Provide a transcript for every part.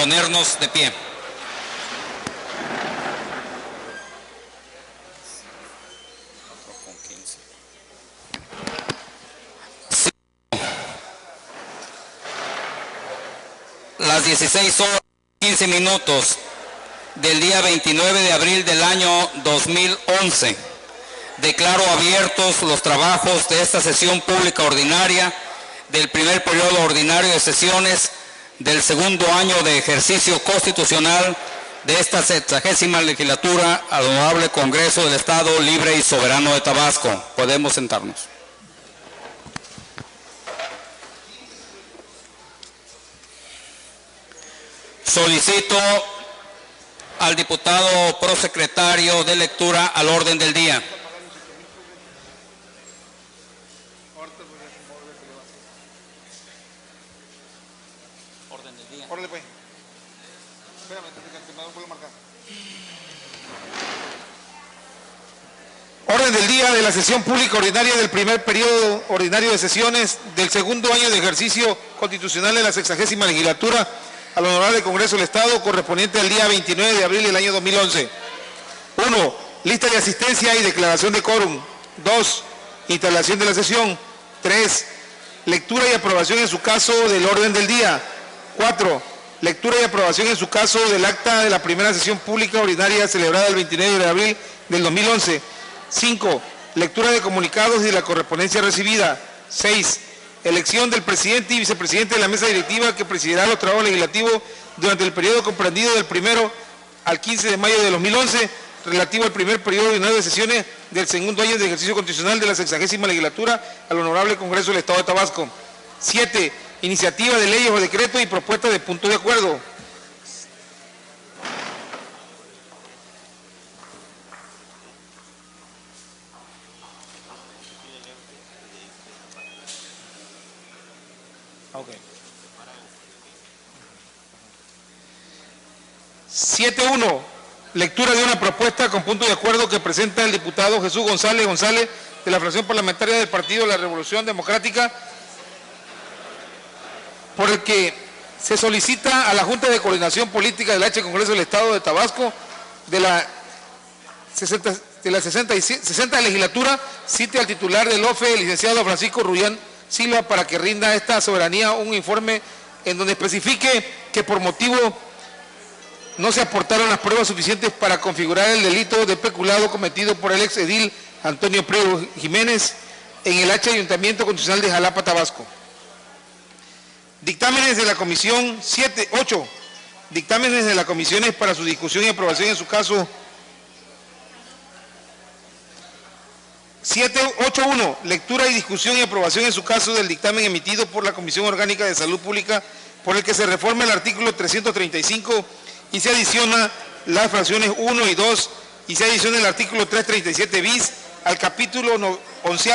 ponernos de pie. Las 16 horas 15 minutos del día 29 de abril del año 2011. Declaro abiertos los trabajos de esta sesión pública ordinaria del primer periodo ordinario de sesiones del segundo año de ejercicio constitucional de esta 60ª legislatura al Honorable Congreso del Estado Libre y Soberano de Tabasco. Podemos sentarnos. Solicito al diputado prosecretario de lectura al orden del día. Orden del día. Órale, pues. Espérame, que me vuelvo a marcar. Orden del día de la sesión pública ordinaria del primer periodo ordinario de sesiones del segundo año de ejercicio constitucional de la 60ª legislatura al Honorable Congreso del Estado correspondiente al día 29 de abril del año 2011. 1. Lista de asistencia y declaración de quórum. 2. Instalación de la sesión. 3. Lectura y aprobación en su caso del orden del día. 4. Lectura y aprobación en su caso del acta de la primera sesión pública ordinaria celebrada el 29 de abril del 2011. 5. Lectura de comunicados y de la correspondencia recibida. 6. Elección del presidente y vicepresidente de la mesa directiva que presidirá los trabajos legislativos durante el periodo comprendido del 1 al 15 de mayo de 2011, relativo al primer periodo ordinario de sesiones del segundo año de ejercicio constitucional de la 60ª legislatura al Honorable Congreso del Estado de Tabasco. 7. Iniciativa de leyes o decretos y propuestas de punto de acuerdo. Okay. 7.1. Lectura de una propuesta con punto de acuerdo que presenta el diputado Jesús González de la fracción parlamentaria del Partido de la Revolución Democrática, por el que se solicita a la Junta de Coordinación Política del H Congreso del Estado de Tabasco de la 60 legislatura cite al titular del OFE, el licenciado Francisco Rullán Silva, para que rinda a esta soberanía un informe en donde especifique que por motivo no se aportaron las pruebas suficientes para configurar el delito de peculado cometido por el ex edil Antonio Priego Jiménez en el H Ayuntamiento Constitucional de Jalapa, Tabasco. Dictámenes de la comisión 8. Dictámenes de las comisiones para su discusión y aprobación en su caso. 7.8.1. Lectura y discusión y aprobación en su caso del dictamen emitido por la Comisión Orgánica de Salud Pública por el que se reforma el artículo 335 y se adiciona las fracciones 1 y 2 y se adiciona el artículo 337 bis al capítulo 11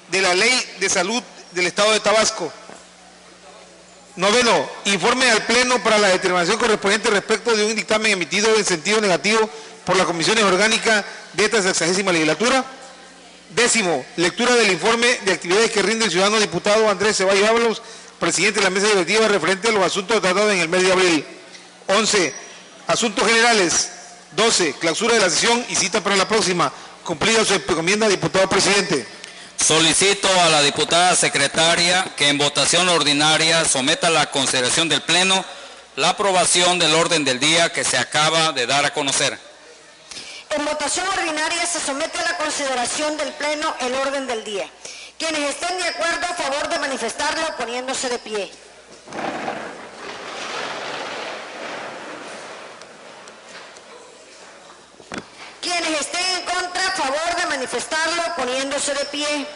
de la Ley de Salud del Estado de Tabasco. 9. Informe al Pleno para la determinación correspondiente respecto de un dictamen emitido en sentido negativo por las comisiones orgánicas de esta 60ª legislatura. 10. Lectura del informe de actividades que rinde el ciudadano diputado Andrés Ceballos Ábalos, presidente de la mesa directiva, referente a los asuntos tratados en el mes de abril. 11. Asuntos generales. 12. Clausura de la sesión y cita para la próxima. Cumplida su encomienda, diputado presidente. Solicito a la diputada secretaria que en votación ordinaria someta a la consideración del Pleno la aprobación del orden del día que se acaba de dar a conocer. En votación ordinaria se somete a la consideración del Pleno el orden del día. Quienes estén de acuerdo, a favor de manifestarlo poniéndose de pie. Quienes estén en contra, a favor de manifestarlo poniéndose de pie.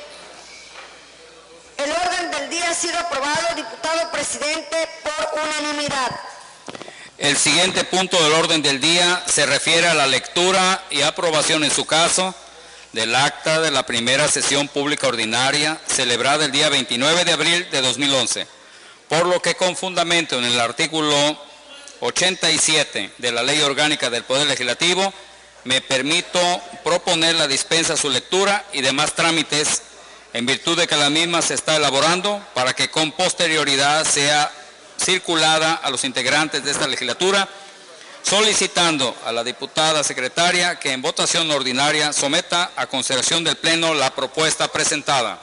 El orden del día ha sido aprobado, diputado presidente, por unanimidad. El siguiente punto del orden del día se refiere a la lectura y aprobación en su caso del acta de la primera sesión pública ordinaria celebrada el día 29 de abril de 2011, por lo que con fundamento en el artículo 87 de la Ley Orgánica del Poder Legislativo me permito proponer la dispensa a su lectura y demás trámites en virtud de que la misma se está elaborando para que con posterioridad sea circulada a los integrantes de esta legislatura, solicitando a la diputada secretaria que en votación ordinaria someta a consideración del Pleno la propuesta presentada.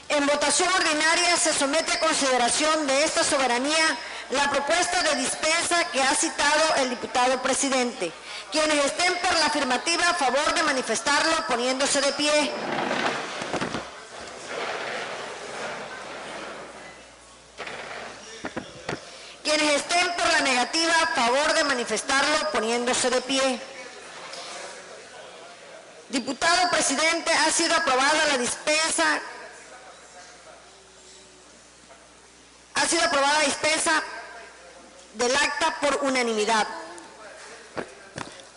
En votación ordinaria se somete a consideración de esta soberanía la propuesta de dispensa que ha citado el diputado presidente. Quienes estén por la afirmativa, a favor de manifestarlo poniéndose de pie. Quienes estén por la negativa, a favor de manifestarlo poniéndose de pie. Diputado presidente, ha sido aprobada la dispensa. Ha sido aprobada la dispensa del acta por unanimidad.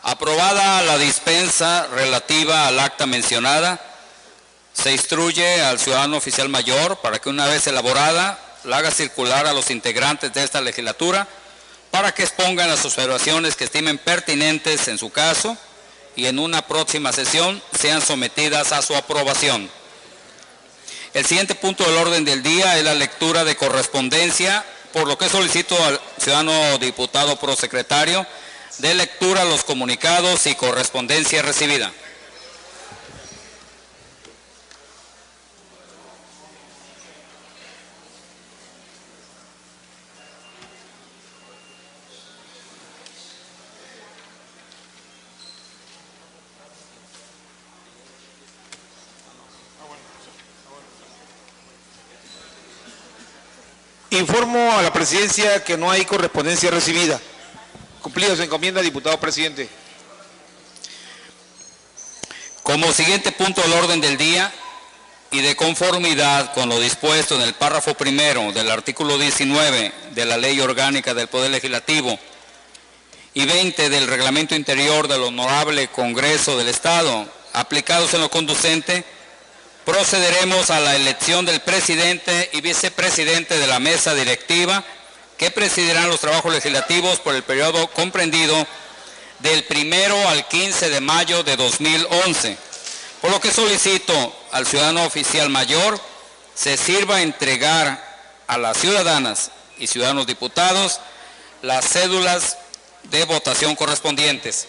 Aprobada la dispensa relativa al acta mencionada, se instruye al ciudadano oficial mayor para que una vez elaborada la haga circular a los integrantes de esta legislatura para que expongan las observaciones que estimen pertinentes en su caso y en una próxima sesión sean sometidas a su aprobación. El siguiente punto del orden del día es la lectura de correspondencia, por lo que solicito al ciudadano diputado prosecretario de lectura los comunicados y correspondencia recibida. Informo a la presidencia que no hay correspondencia recibida. Cumplida su encomienda, diputado presidente. Como siguiente punto del orden del día y de conformidad con lo dispuesto en el párrafo primero del artículo 19 de la Ley Orgánica del Poder Legislativo y 20 del Reglamento Interior del Honorable Congreso del Estado, aplicados en lo conducente, procederemos a la elección del presidente y vicepresidente de la mesa directiva que presidirán los trabajos legislativos por el periodo comprendido del 1 al 15 de mayo de 2011. Por lo que solicito al ciudadano oficial mayor se sirva a entregar a las ciudadanas y ciudadanos diputados las cédulas de votación correspondientes.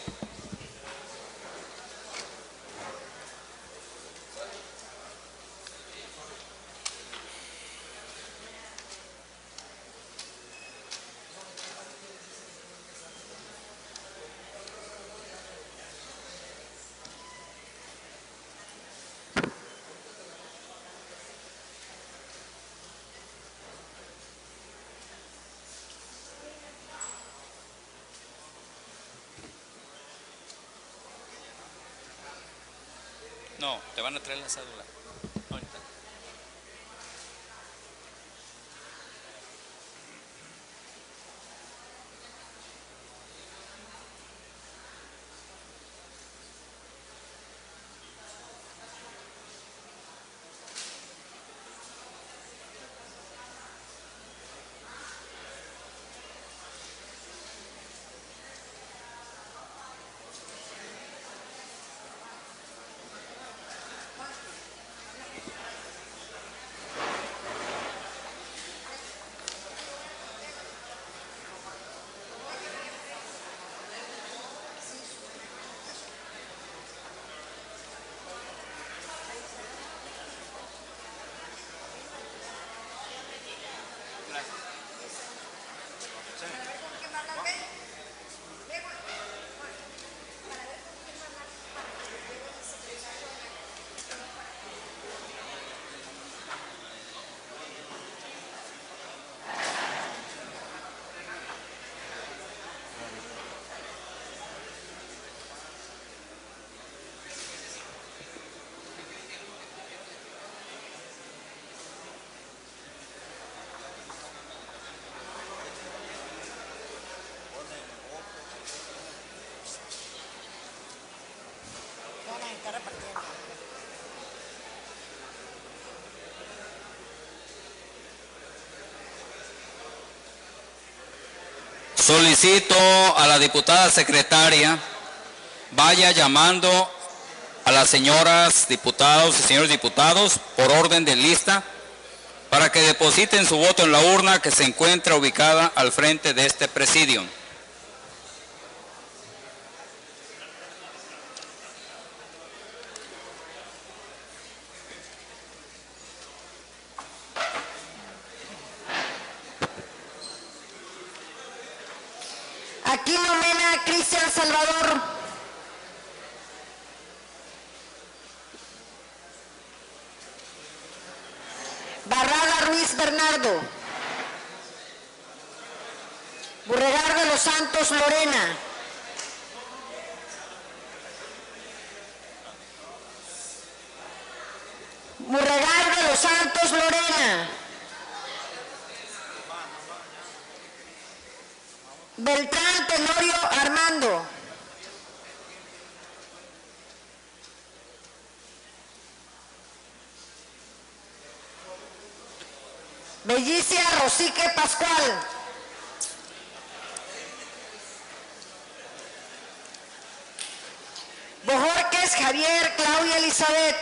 No, te van a traer la cédula. Ahorita. Solicito a la diputada secretaria vaya llamando a las señoras diputados y señores diputados por orden de lista para que depositen su voto en la urna que se encuentra ubicada al frente de este presidio. Aquino Mena Cristian Salvador. Barrada Ruiz Bernardo. Burregar de los Santos Lorena. Burregar de los Santos Lorena. Beltrán Tenorio Armando. Bellicia Rosique Pascual. Bojorques Javier Claudia Elizabeth.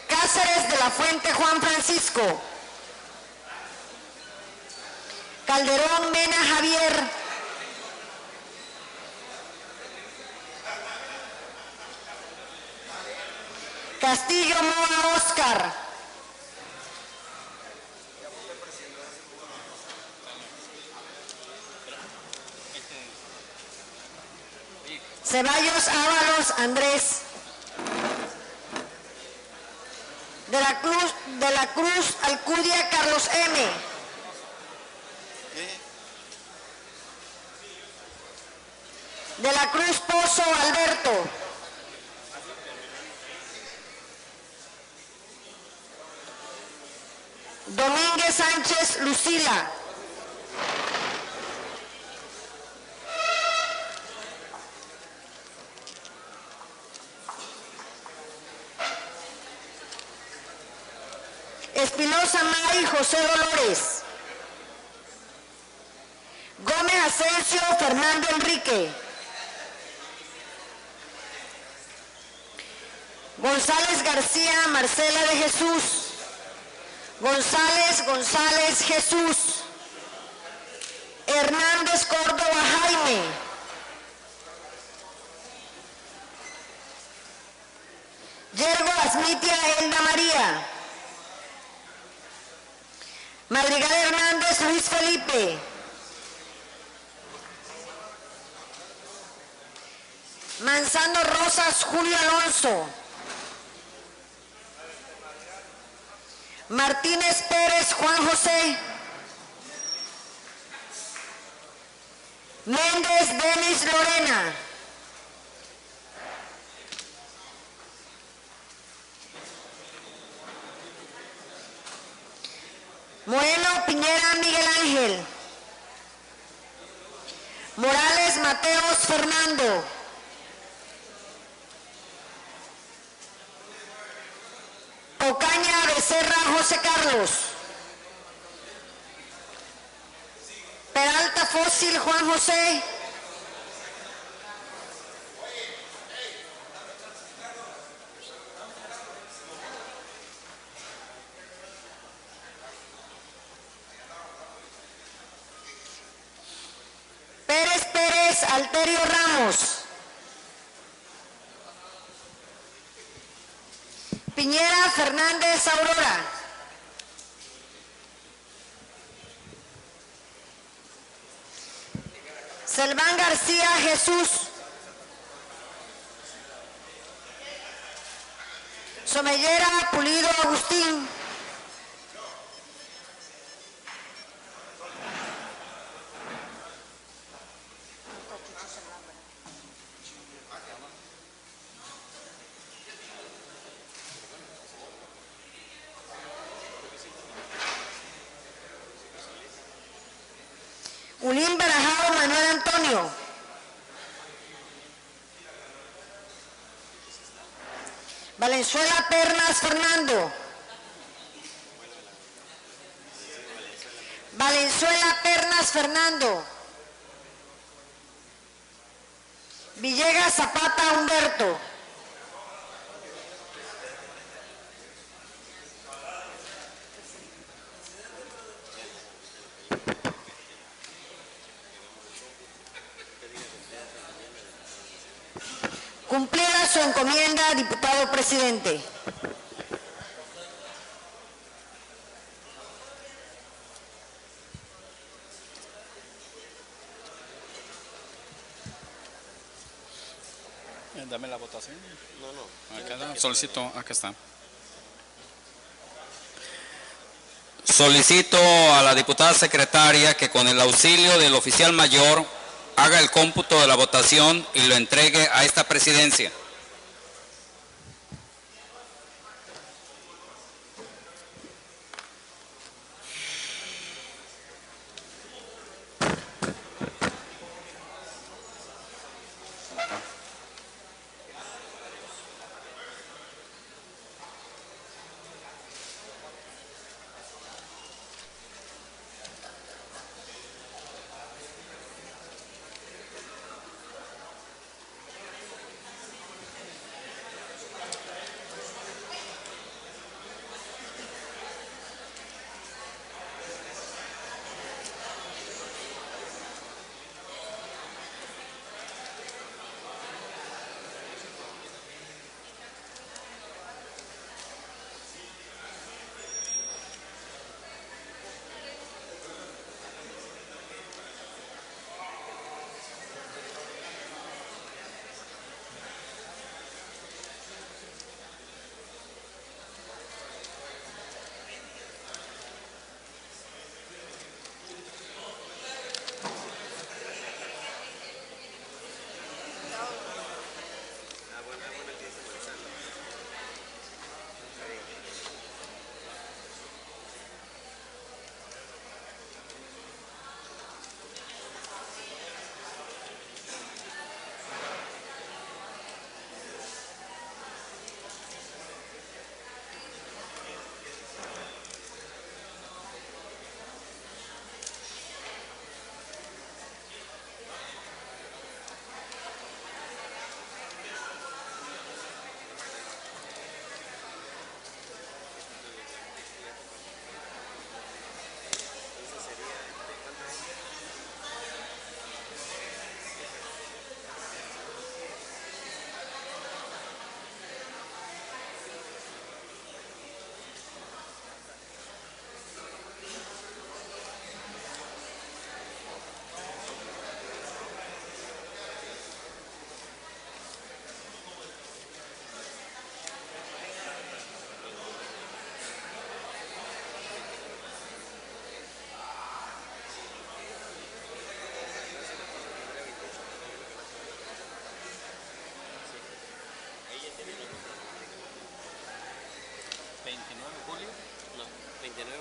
Cáceres de la Fuente Juan Francisco. Calderón Mena Javier. Castillo Moa Oscar. Ceballos Ábalos Andrés. De la Cruz Alcudia Carlos M. De la Cruz Pozo Alberto. Domínguez Sánchez Lucila. Espinosa May José Dolores. Gómez Asensio Fernando Enrique. González García Marcela de Jesús. González Jesús. Hernández Córdoba Jaime. Yergo Asmitia Elda María. Madrigal Hernández Luis Felipe. Manzano Rosas Julio Alonso. Martínez Pérez Juan José. Méndez Denis Lorena. Moreno Piñera Miguel Ángel. Morales Mateos Fernando. Ocaña Becerra José Carlos. Peralta Fósil Juan José. Pérez Alterio Ramos. Piñera Fernández Aurora. Selván García Jesús. Somellera Pulido Agustín. Ulín Barajao Manuel Antonio. Valenzuela Pernas Fernando. Valenzuela Pernas Fernando. Villegas Zapata Humberto. encomienda, diputado presidente. Dame la votación. No. Solicito, acá está. Solicito a la diputada secretaria que con el auxilio del oficial mayor haga el cómputo de la votación y lo entregue a esta presidencia.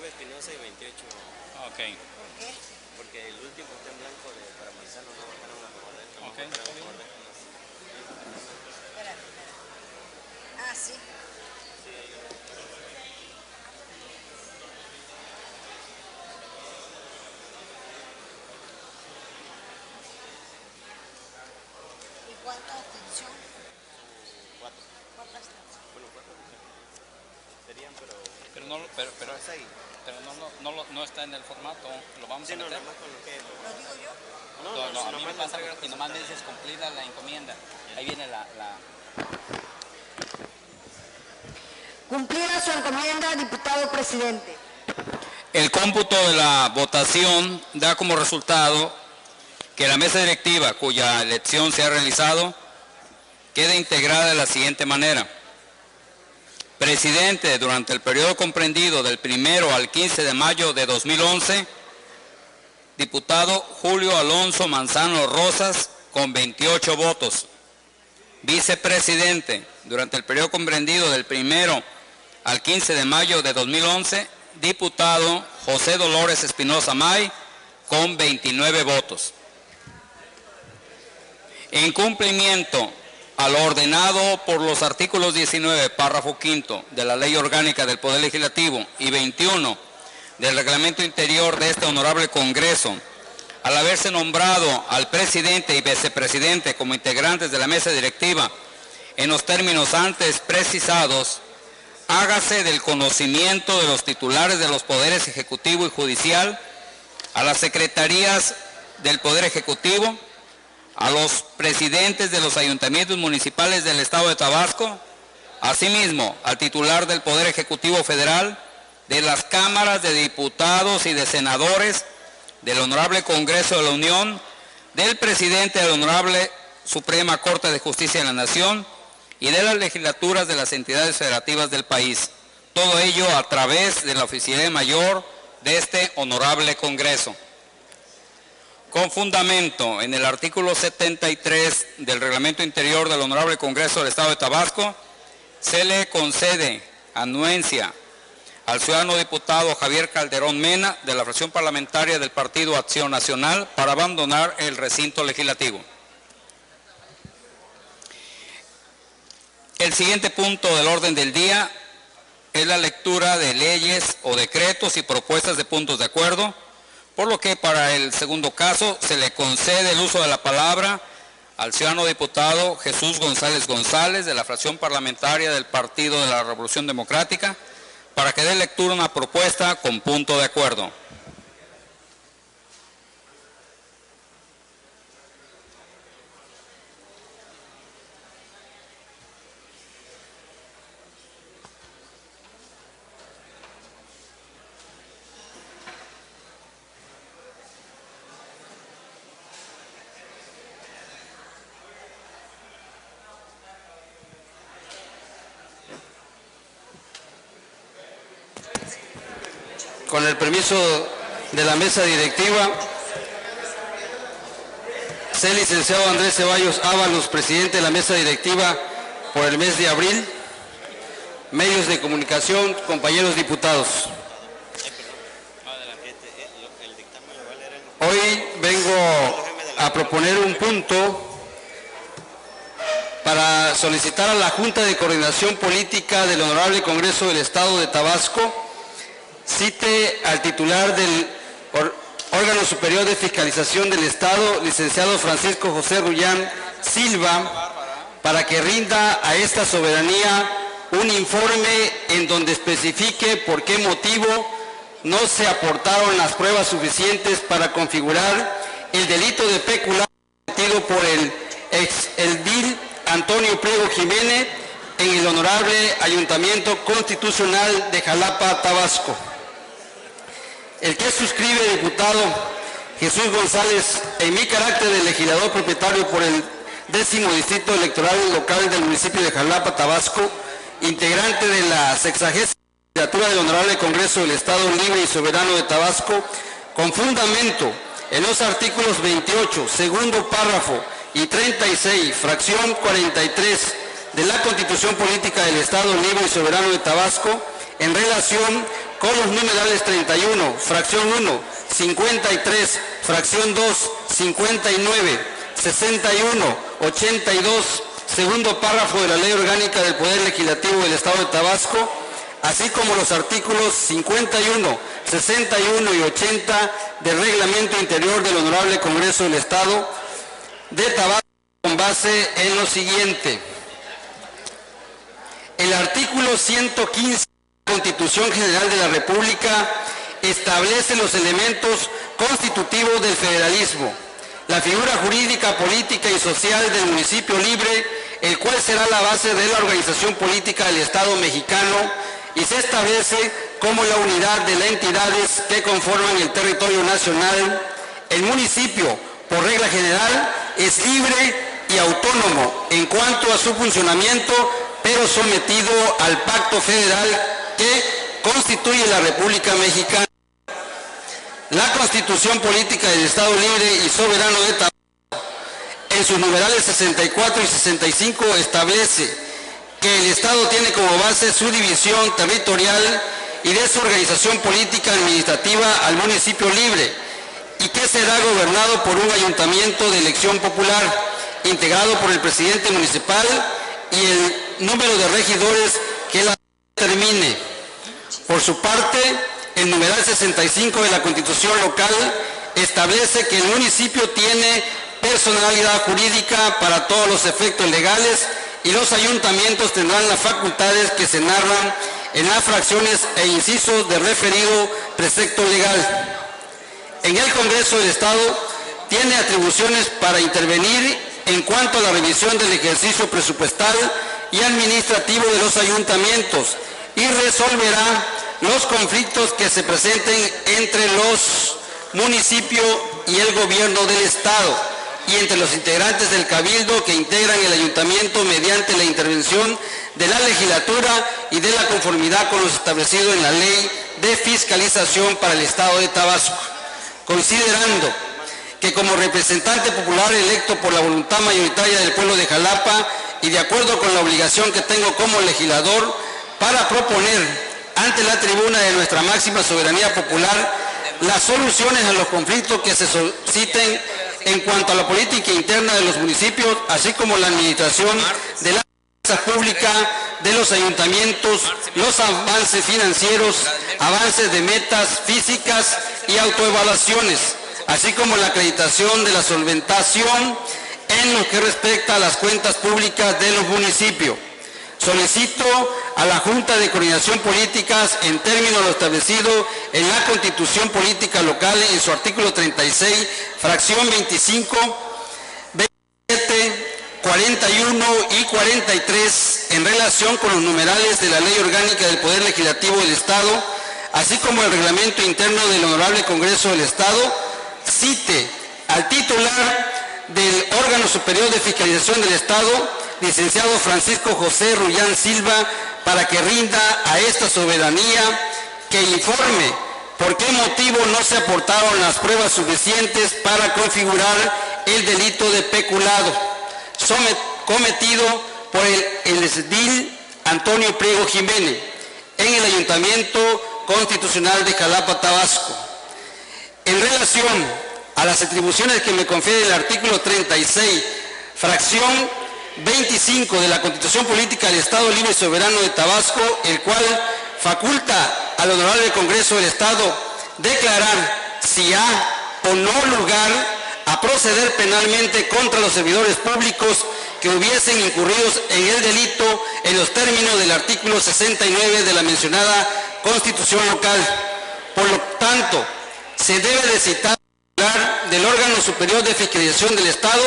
Espinosa y 28. Ok. ¿Por qué? Porque el último está en blanco para Manzano, no votaron a favor de él. Ok. Espérate. Ah, sí. ¿Y cuánta abstención? 4. ¿Cuánta abstención? Bueno, 4 serían, pero Pero es ahí. Pero no está en el formato, lo vamos a No, meter. nada más con lo que... ¿Lo digo yo? A mí me pasa y nomás me dices cumplida la encomienda. Ahí viene la... Cumplida su encomienda, diputado presidente. El cómputo de la votación da como resultado que la mesa directiva cuya elección se ha realizado queda integrada de la siguiente manera. Presidente durante el periodo comprendido del 1 al 15 de mayo de 2011, diputado Julio Alonso Manzano Rosas con 28 votos. Vicepresidente durante el periodo comprendido del 1 al 15 de mayo de 2011, diputado José Dolores Espinosa May con 29 votos. En cumplimiento a lo ordenado por los artículos 19, párrafo quinto de la Ley Orgánica del Poder Legislativo y 21 del Reglamento Interior de este Honorable Congreso, al haberse nombrado al presidente y vicepresidente como integrantes de la mesa directiva en los términos antes precisados, hágase del conocimiento de los titulares de los poderes ejecutivo y judicial a las secretarías del Poder Ejecutivo a los presidentes de los ayuntamientos municipales del Estado de Tabasco, asimismo al titular del Poder Ejecutivo Federal, de las cámaras de diputados y de senadores, del Honorable Congreso de la Unión, del presidente de la Honorable Suprema Corte de Justicia de la Nación y de las legislaturas de las entidades federativas del país. Todo ello a través de la Oficialía Mayor de este Honorable Congreso. Con fundamento en el artículo 73 del Reglamento Interior del Honorable Congreso del Estado de Tabasco, se le concede anuencia al ciudadano diputado Javier Calderón Mena, de la fracción parlamentaria del Partido Acción Nacional, para abandonar el recinto legislativo. El siguiente punto del orden del día es la lectura de leyes o decretos y propuestas de puntos de acuerdo, por lo que para el segundo caso se le concede el uso de la palabra al ciudadano diputado Jesús González González, de la fracción parlamentaria del Partido de la Revolución Democrática, para que dé lectura a una propuesta con punto de acuerdo. Con el permiso de la mesa directiva, sé licenciado Andrés Ceballos Ábalos, presidente de la mesa directiva por el mes de abril. Medios de comunicación, compañeros diputados. Hoy vengo a proponer un punto para solicitar a la Junta de Coordinación Política del Honorable Congreso del Estado de Tabasco cite al titular del órgano superior de fiscalización del Estado, licenciado Francisco José Rullán Silva, para que rinda a esta soberanía un informe en donde especifique por qué motivo no se aportaron las pruebas suficientes para configurar el delito de peculado cometido por el ex edil Antonio Priego Jiménez en el Honorable Ayuntamiento Constitucional de Jalapa, Tabasco. El que suscribe, diputado Jesús González, en mi carácter de legislador propietario por el 10º Distrito Electoral Local del municipio de Jalapa, Tabasco, integrante de la 60ª legislatura del Honorable Congreso del Estado Libre y Soberano de Tabasco, con fundamento en los artículos 28, segundo párrafo, y 36, fracción 43 de la Constitución Política del Estado Libre y Soberano de Tabasco, en relación con los numerales 31, fracción 1, 53, fracción 2, 59, 61, 82, segundo párrafo de la Ley Orgánica del Poder Legislativo del Estado de Tabasco, así como los artículos 51, 61 y 80 del Reglamento Interior del Honorable Congreso del Estado de Tabasco, con base en lo siguiente. El artículo 115 de la Constitución General de la República establece los elementos constitutivos del federalismo, la figura jurídica, política y social del municipio libre, el cual será la base de la organización política del Estado mexicano, y se establece como la unidad de las entidades que conforman el territorio nacional. El municipio, por regla general, es libre y autónomo en cuanto a su funcionamiento, pero sometido al pacto federal que constituye la República Mexicana. La Constitución Política del Estado Libre y Soberano de Tabasco, en sus numerales 64 y 65, establece que el Estado tiene como base su división territorial y de su organización política administrativa al municipio libre, y que será gobernado por un ayuntamiento de elección popular, integrado por el presidente municipal y el número de regidores que la determine. Por su parte, el numeral 65 de la Constitución local establece que el municipio tiene personalidad jurídica para todos los efectos legales, y los ayuntamientos tendrán las facultades que se narran en las fracciones e incisos del referido precepto legal. En el Congreso del Estado tiene atribuciones para intervenir en cuanto a la revisión del ejercicio presupuestal y administrativo de los ayuntamientos y resolverá los conflictos que se presenten entre los municipios y el gobierno del Estado y entre los integrantes del Cabildo que integran el ayuntamiento mediante la intervención de la legislatura y de la conformidad con lo establecido en la Ley de Fiscalización para el Estado de Tabasco, considerando que como representante popular electo por la voluntad mayoritaria del pueblo de Jalapa y de acuerdo con la obligación que tengo como legislador para proponer ante la tribuna de nuestra máxima soberanía popular las soluciones a los conflictos que se susciten en cuanto a la política interna de los municipios, así como la administración de la pública de los ayuntamientos, los avances financieros, avances de metas físicas y autoevaluaciones, así como la acreditación de la solventación en lo que respecta a las cuentas públicas de los municipios. Solicito a la Junta de Coordinación Políticas, en términos de lo establecido en la Constitución Política Local, en su artículo 36, fracción 25, 27, 41 y 43, en relación con los numerales de la Ley Orgánica del Poder Legislativo del Estado, así como el reglamento interno del Honorable Congreso del Estado, cite al titular del órgano superior de fiscalización del Estado, licenciado Francisco José Rullán Silva, para que rinda a esta soberanía que informe por qué motivo no se aportaron las pruebas suficientes para configurar el delito de peculado cometido por el edil Antonio Priego Jiménez en el Ayuntamiento Constitucional de Jalapa, Tabasco. En relación a las atribuciones que me confiere el artículo 36, fracción 25 de la Constitución Política del Estado Libre y Soberano de Tabasco, el cual faculta al Honorable Congreso del Estado declarar si ha o no lugar a proceder penalmente contra los servidores públicos que hubiesen incurridos en el delito en los términos del artículo 69 de la mencionada Constitución local. Por lo tanto, se debe de citar del órgano superior de fiscalización del Estado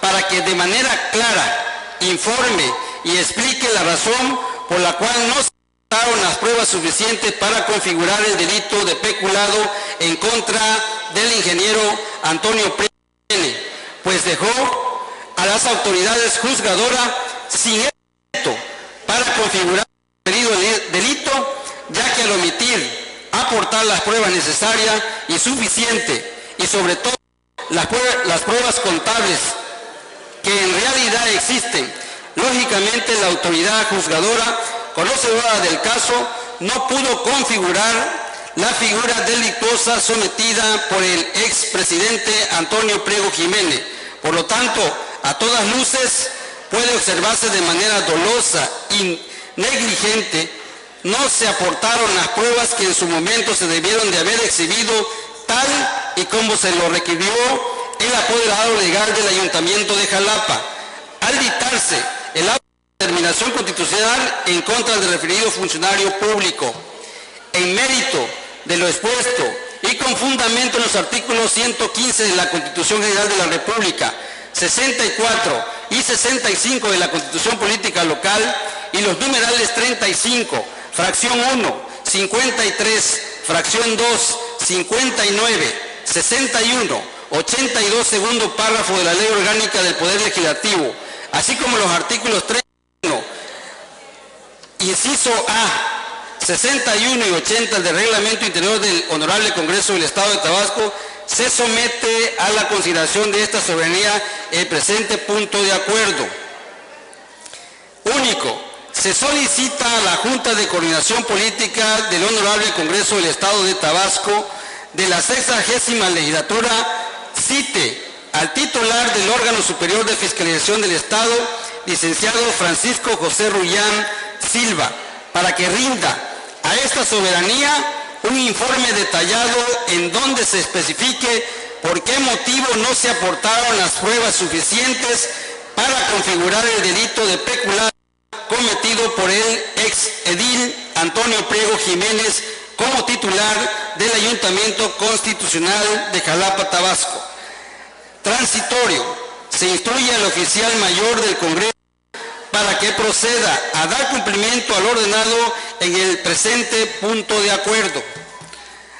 para que de manera clara informe y explique la razón por la cual no se aportaron las pruebas suficientes para configurar el delito de peculado en contra del ingeniero Antonio Priego, pues dejó a las autoridades juzgadoras sin efecto para configurar el referido delito, ya que al omitir aportar las pruebas necesarias y suficientes, y sobre todo las pruebas contables que en realidad existen, lógicamente la autoridad juzgadora, conocedora del caso, no pudo configurar la figura delictuosa sometida por el expresidente Antonio Priego Jiménez. Por lo tanto, a todas luces puede observarse de manera dolosa y negligente. No se aportaron las pruebas que en su momento se debieron de haber exhibido, tal y como se lo requirió el apoderado legal del Ayuntamiento de Jalapa, al dictarse el acto de determinación constitucional en contra del referido funcionario público. En mérito de lo expuesto y con fundamento en los artículos 115 de la Constitución General de la República, 64 y 65 de la Constitución Política Local y los numerales 35, fracción 1, 53, fracción 2, 59, 61, 82, segundo párrafo de la Ley Orgánica del Poder Legislativo, así como los artículos 31, inciso A, 61 y 80 del Reglamento Interior del Honorable Congreso del Estado de Tabasco, se somete a la consideración de esta soberanía el presente punto de acuerdo. Único, se solicita a la Junta de Coordinación Política del Honorable Congreso del Estado de Tabasco de la 60ª legislatura cite al titular del órgano superior de fiscalización del Estado, licenciado Francisco José Rullán Silva, para que rinda a esta soberanía un informe detallado en donde se especifique por qué motivo no se aportaron las pruebas suficientes para configurar el delito de peculado cometido por el ex edil Antonio Priego Jiménez como titular del Ayuntamiento Constitucional de Jalapa, Tabasco. transitorio. Se instruye al oficial mayor del Congreso para que proceda a dar cumplimiento al ordenado en el presente punto de acuerdo.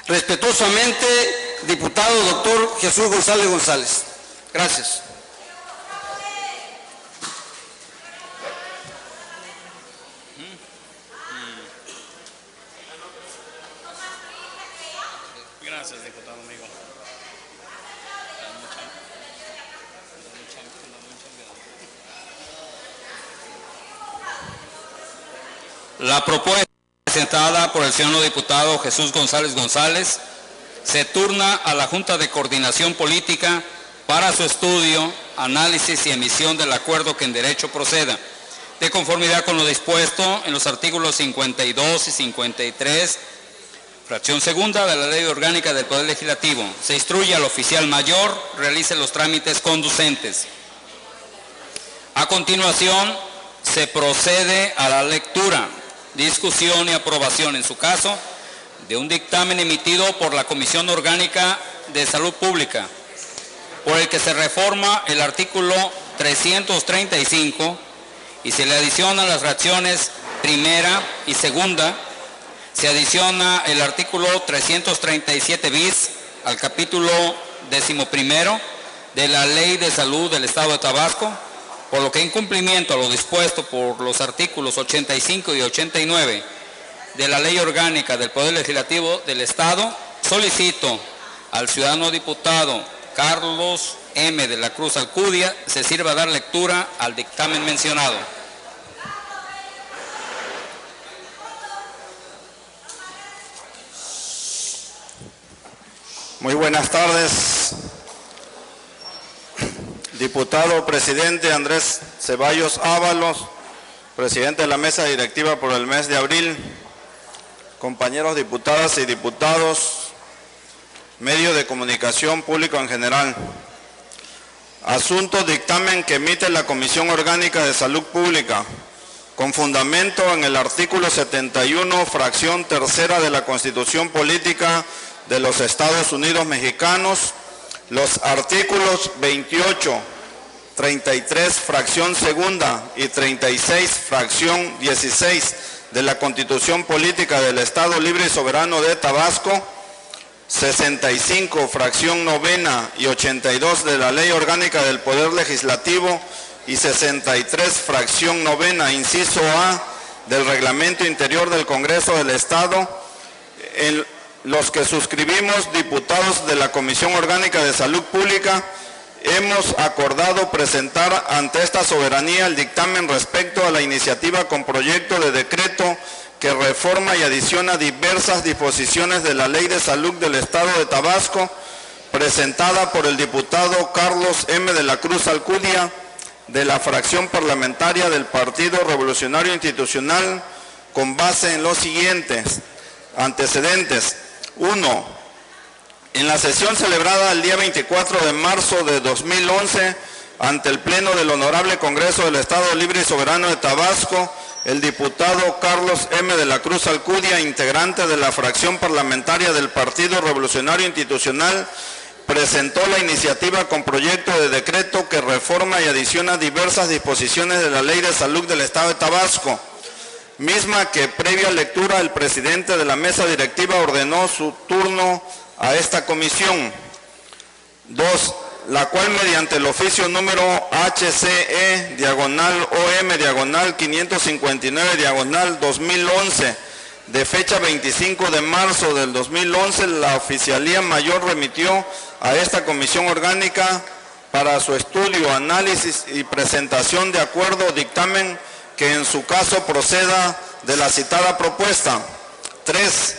Respetuosamente, diputado doctor Jesús González González. Gracias. Gracias, diputado amigo. La propuesta presentada por el señor diputado Jesús González González se turna a la Junta de Coordinación Política para su estudio, análisis y emisión del acuerdo que en derecho proceda, de conformidad con lo dispuesto en los artículos 52 y 53, fracción segunda de la Ley Orgánica del Poder Legislativo. Se instruye al oficial mayor, realice los trámites conducentes. A continuación, se procede a la lectura, discusión y aprobación, en su caso, de un dictamen emitido por la Comisión Orgánica de Salud Pública, por el que se reforma el artículo 335 y se le adicionan las fracciones primera y segunda. Se adiciona el artículo 337 bis al capítulo 11 de la Ley de Salud del Estado de Tabasco, por lo que en cumplimiento a lo dispuesto por los artículos 85 y 89 de la Ley Orgánica del Poder Legislativo del Estado, solicito al ciudadano diputado Carlos M. de la Cruz Alcudia se sirva a dar lectura al dictamen mencionado. Muy buenas tardes. Diputado presidente Andrés Ceballos Ábalos, presidente de la mesa directiva por el mes de abril, compañeros diputadas y diputados, medios de comunicación público en general. Asunto dictamen que emite la Comisión Orgánica de Salud Pública, con fundamento en el artículo 71, fracción tercera de la Constitución Política de los Estados Unidos Mexicanos, los artículos 28, 33, fracción segunda y 36, fracción 16 de la Constitución Política del Estado Libre y Soberano de Tabasco, 65, fracción novena y 82 de la Ley Orgánica del Poder Legislativo y 63, fracción novena, inciso A, del Reglamento Interior del Congreso del Estado, en los que suscribimos diputados de la Comisión Orgánica de Salud Pública, hemos acordado presentar ante esta soberanía el dictamen respecto a la iniciativa con proyecto de decreto que reforma y adiciona diversas disposiciones de la Ley de Salud del Estado de Tabasco, presentada por el diputado Carlos M. de la Cruz Alcudia, de la fracción parlamentaria del Partido Revolucionario Institucional, con base en los siguientes antecedentes. 1. En la sesión celebrada el día 24 de marzo de 2011, ante el Pleno del Honorable Congreso del Estado Libre y Soberano de Tabasco, el diputado Carlos M. de la Cruz Alcudia, integrante de la fracción parlamentaria del Partido Revolucionario Institucional, presentó la iniciativa con proyecto de decreto que reforma y adiciona diversas disposiciones de la Ley de Salud del Estado de Tabasco, misma que previa lectura el presidente de la mesa directiva ordenó su turno a esta comisión. 2. La cual mediante el oficio número HCE/OM/559/2011 de fecha 25 de marzo del 2011, la Oficialía Mayor remitió a esta comisión orgánica para su estudio, análisis y presentación de acuerdo o dictamen que en su caso proceda de la citada propuesta. 3.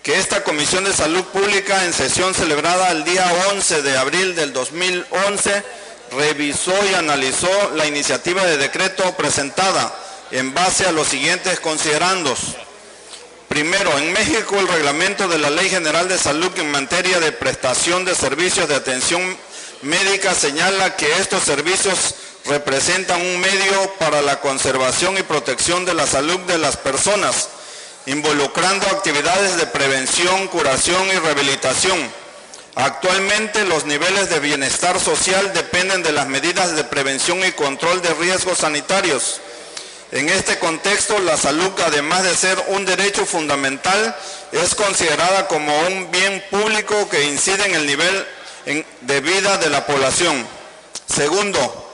Que esta Comisión de Salud Pública, en sesión celebrada el día 11 de abril del 2011, revisó y analizó la iniciativa de decreto presentada en base a los siguientes considerandos. Primero, en México el reglamento de la Ley General de Salud en materia de prestación de servicios de atención médica señala que estos servicios representan un medio para la conservación y protección de la salud de las personas, involucrando actividades de prevención, curación y rehabilitación, Actualmente los niveles de bienestar social dependen de las medidas de prevención y control de riesgos sanitarios. En este contexto, la salud, además de ser un derecho fundamental, es considerada como un bien público que incide en el nivel de vida de la población. Segundo,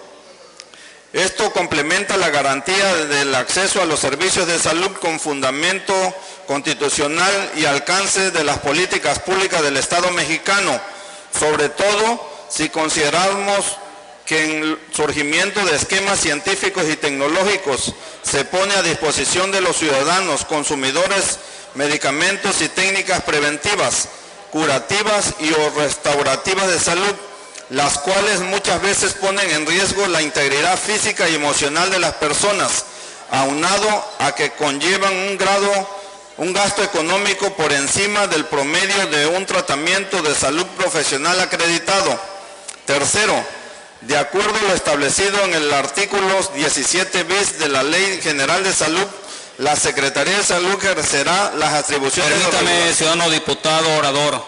esto complementa la garantía del acceso a los servicios de salud con fundamento constitucional y alcance de las políticas públicas del Estado mexicano, sobre todo si consideramos que en el surgimiento de esquemas científicos y tecnológicos se pone a disposición de los ciudadanos, consumidores, medicamentos y técnicas preventivas, curativas y o restaurativas de salud, las cuales muchas veces ponen en riesgo la integridad física y emocional de las personas, aunado a que conllevan un gasto económico por encima del promedio de un tratamiento de salud profesional acreditado. Tercero, de acuerdo a lo establecido en el artículo 17 bis de la Ley General de Salud, la Secretaría de Salud ejercerá las atribuciones... Permítame, ciudadano diputado orador,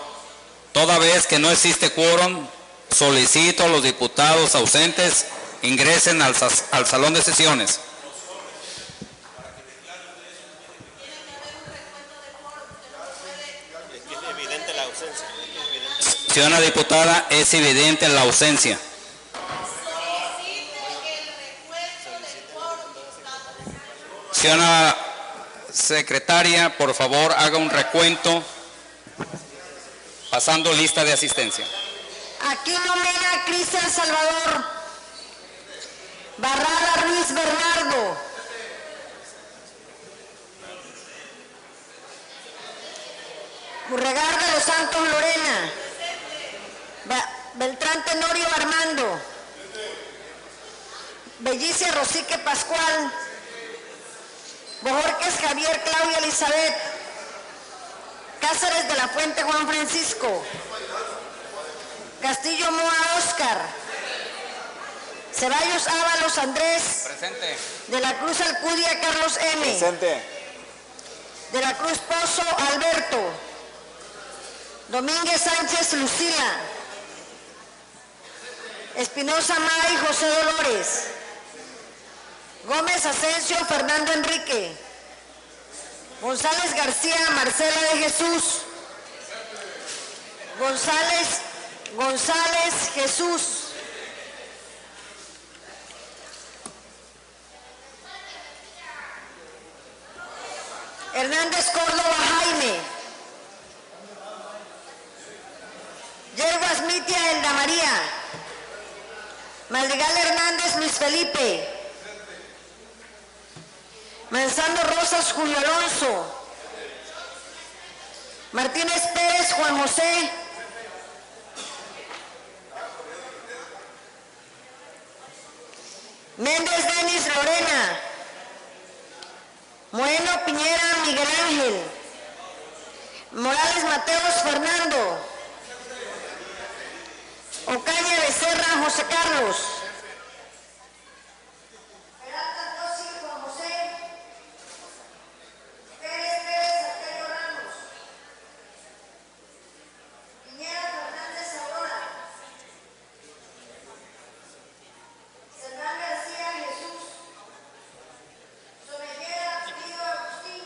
toda vez que no existe quórum, solicito a los diputados ausentes ingresen al salón de sesiones. Es evidente la ausencia. Ciudadana diputada, es evidente la ausencia. Ciudadana secretaria, por favor, haga un recuento pasando lista de asistencia. Aquí nomina Cristian Salvador. Barrada Ruiz Bernardo. Burregar de los Santos Lorena. Beltrán Tenorio Armando. Bellicia Rosique Pascual. Bojorques Javier Claudia Elizabeth. Cáceres de la Fuente Juan Francisco. Castillo Moa Oscar. Ceballos Ábalos Andrés. Presente. De la Cruz Alcudia Carlos M. Presente. De la Cruz Pozo Alberto. Domínguez Sánchez Lucila. Espinosa May José Dolores. Gómez Asensio Fernando Enrique. González García Marcela de Jesús. González Jesús. Hernández Córdoba Jaime. Yeguas Mitia Elda María. Madrigal Hernández Luis Felipe. Manzano Rosas Julio Alonso. Martínez Pérez Juan José. Méndez Denis Lorena. Moreno Piñera Miguel Ángel. Morales Mateos Fernando. Ocaña Becerra José Carlos. Peralta Tosi Juan José. Pérez Arcadio Ramos. Piñera Fernández Aurora. Cerdán García Jesús. Somellera Guido Agustín.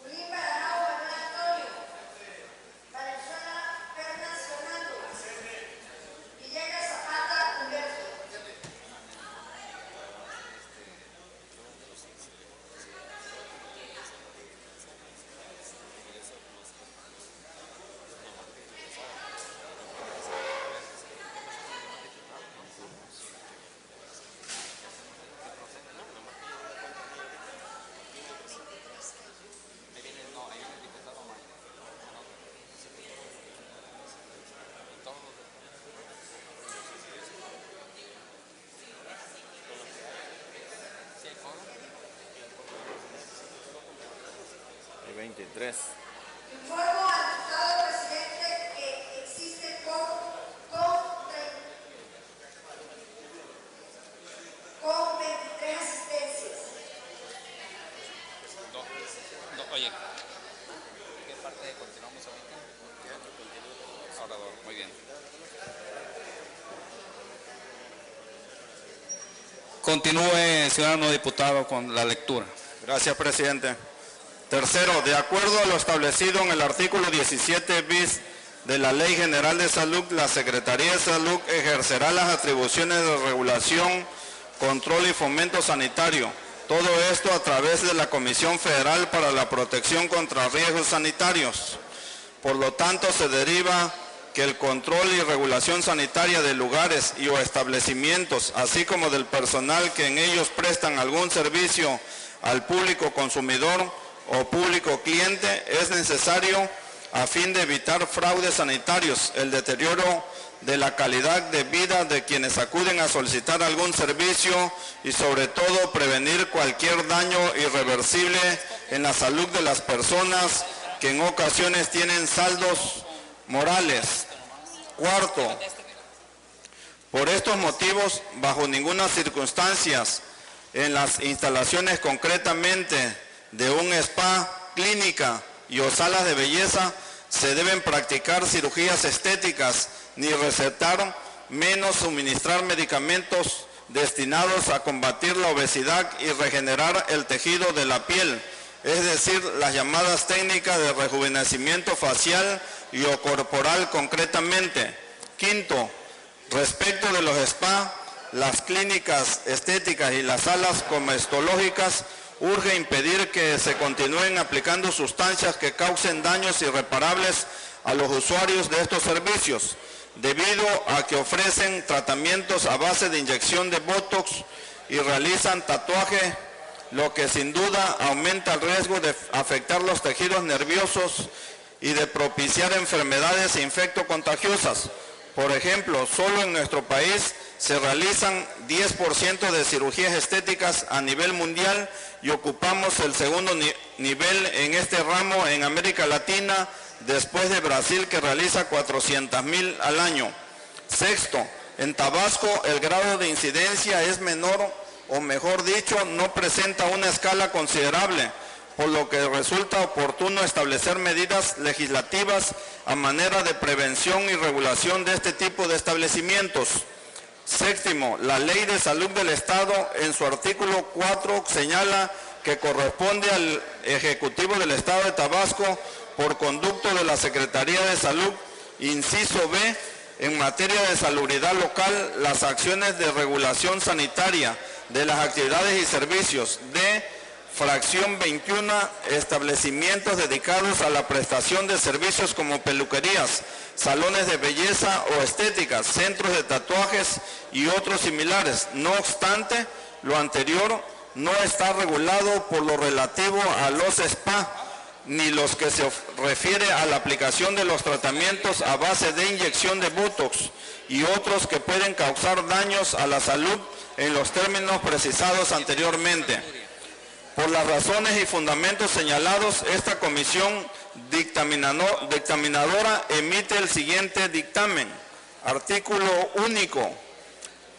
Ulín Baranao Manuel Antonio. Valenzuela Pernas Fernando. Villegas Zapata Humberto. El 23. Informo al diputado presidente que existe con 23 asistencias. Muy bien. Continúe, ciudadano diputado, con la lectura. Gracias, presidente. Tercero, de acuerdo a lo establecido en el artículo 17 bis de la Ley General de Salud, la Secretaría de Salud ejercerá las atribuciones de regulación, control y fomento sanitario. Todo esto a través de la Comisión Federal para la Protección contra Riesgos Sanitarios. Por lo tanto, se deriva que el control y regulación sanitaria de lugares y o establecimientos, así como del personal que en ellos prestan algún servicio al público consumidor o público cliente, es necesario a fin de evitar fraudes sanitarios, el deterioro de la calidad de vida de quienes acuden a solicitar algún servicio y sobre todo prevenir cualquier daño irreversible en la salud de las personas que en ocasiones tienen saldos morales. Cuarto, por estos motivos, bajo ninguna circunstancia en las instalaciones concretamente de un spa, clínica y o salas de belleza se deben practicar cirugías estéticas ni recetar, menos suministrar medicamentos destinados a combatir la obesidad y regenerar el tejido de la piel, es decir, las llamadas técnicas de rejuvenecimiento facial y o corporal concretamente. Quinto, respecto de los spa, las clínicas estéticas y las salas comestológicas, urge impedir que se continúen aplicando sustancias que causen daños irreparables a los usuarios de estos servicios, debido a que ofrecen tratamientos a base de inyección de Botox y realizan tatuaje, lo que sin duda aumenta el riesgo de afectar los tejidos nerviosos y de propiciar enfermedades infectocontagiosas. Por ejemplo, solo en nuestro país se realizan 10% de cirugías estéticas a nivel mundial y ocupamos el segundo nivel en este ramo en América Latina, después de Brasil, que realiza 400,000 al año. Sexto, en Tabasco el grado de incidencia es menor, o mejor dicho, no presenta una escala considerable, por lo que resulta oportuno establecer medidas legislativas a manera de prevención y regulación de este tipo de establecimientos. Séptimo, la Ley de Salud del Estado en su artículo 4 señala que corresponde al Ejecutivo del Estado de Tabasco, por conducto de la Secretaría de Salud, inciso B, en materia de salubridad local, las acciones de regulación sanitaria de las actividades y servicios de fracción 21, establecimientos dedicados a la prestación de servicios como peluquerías, salones de belleza o estéticas, centros de tatuajes y otros similares. No obstante, lo anterior no está regulado por lo relativo a los spa, ni los que se refiere a la aplicación de los tratamientos a base de inyección de Botox y otros que pueden causar daños a la salud en los términos precisados anteriormente. Por las razones y fundamentos señalados, esta comisión dictaminadora emite el siguiente dictamen. Artículo único.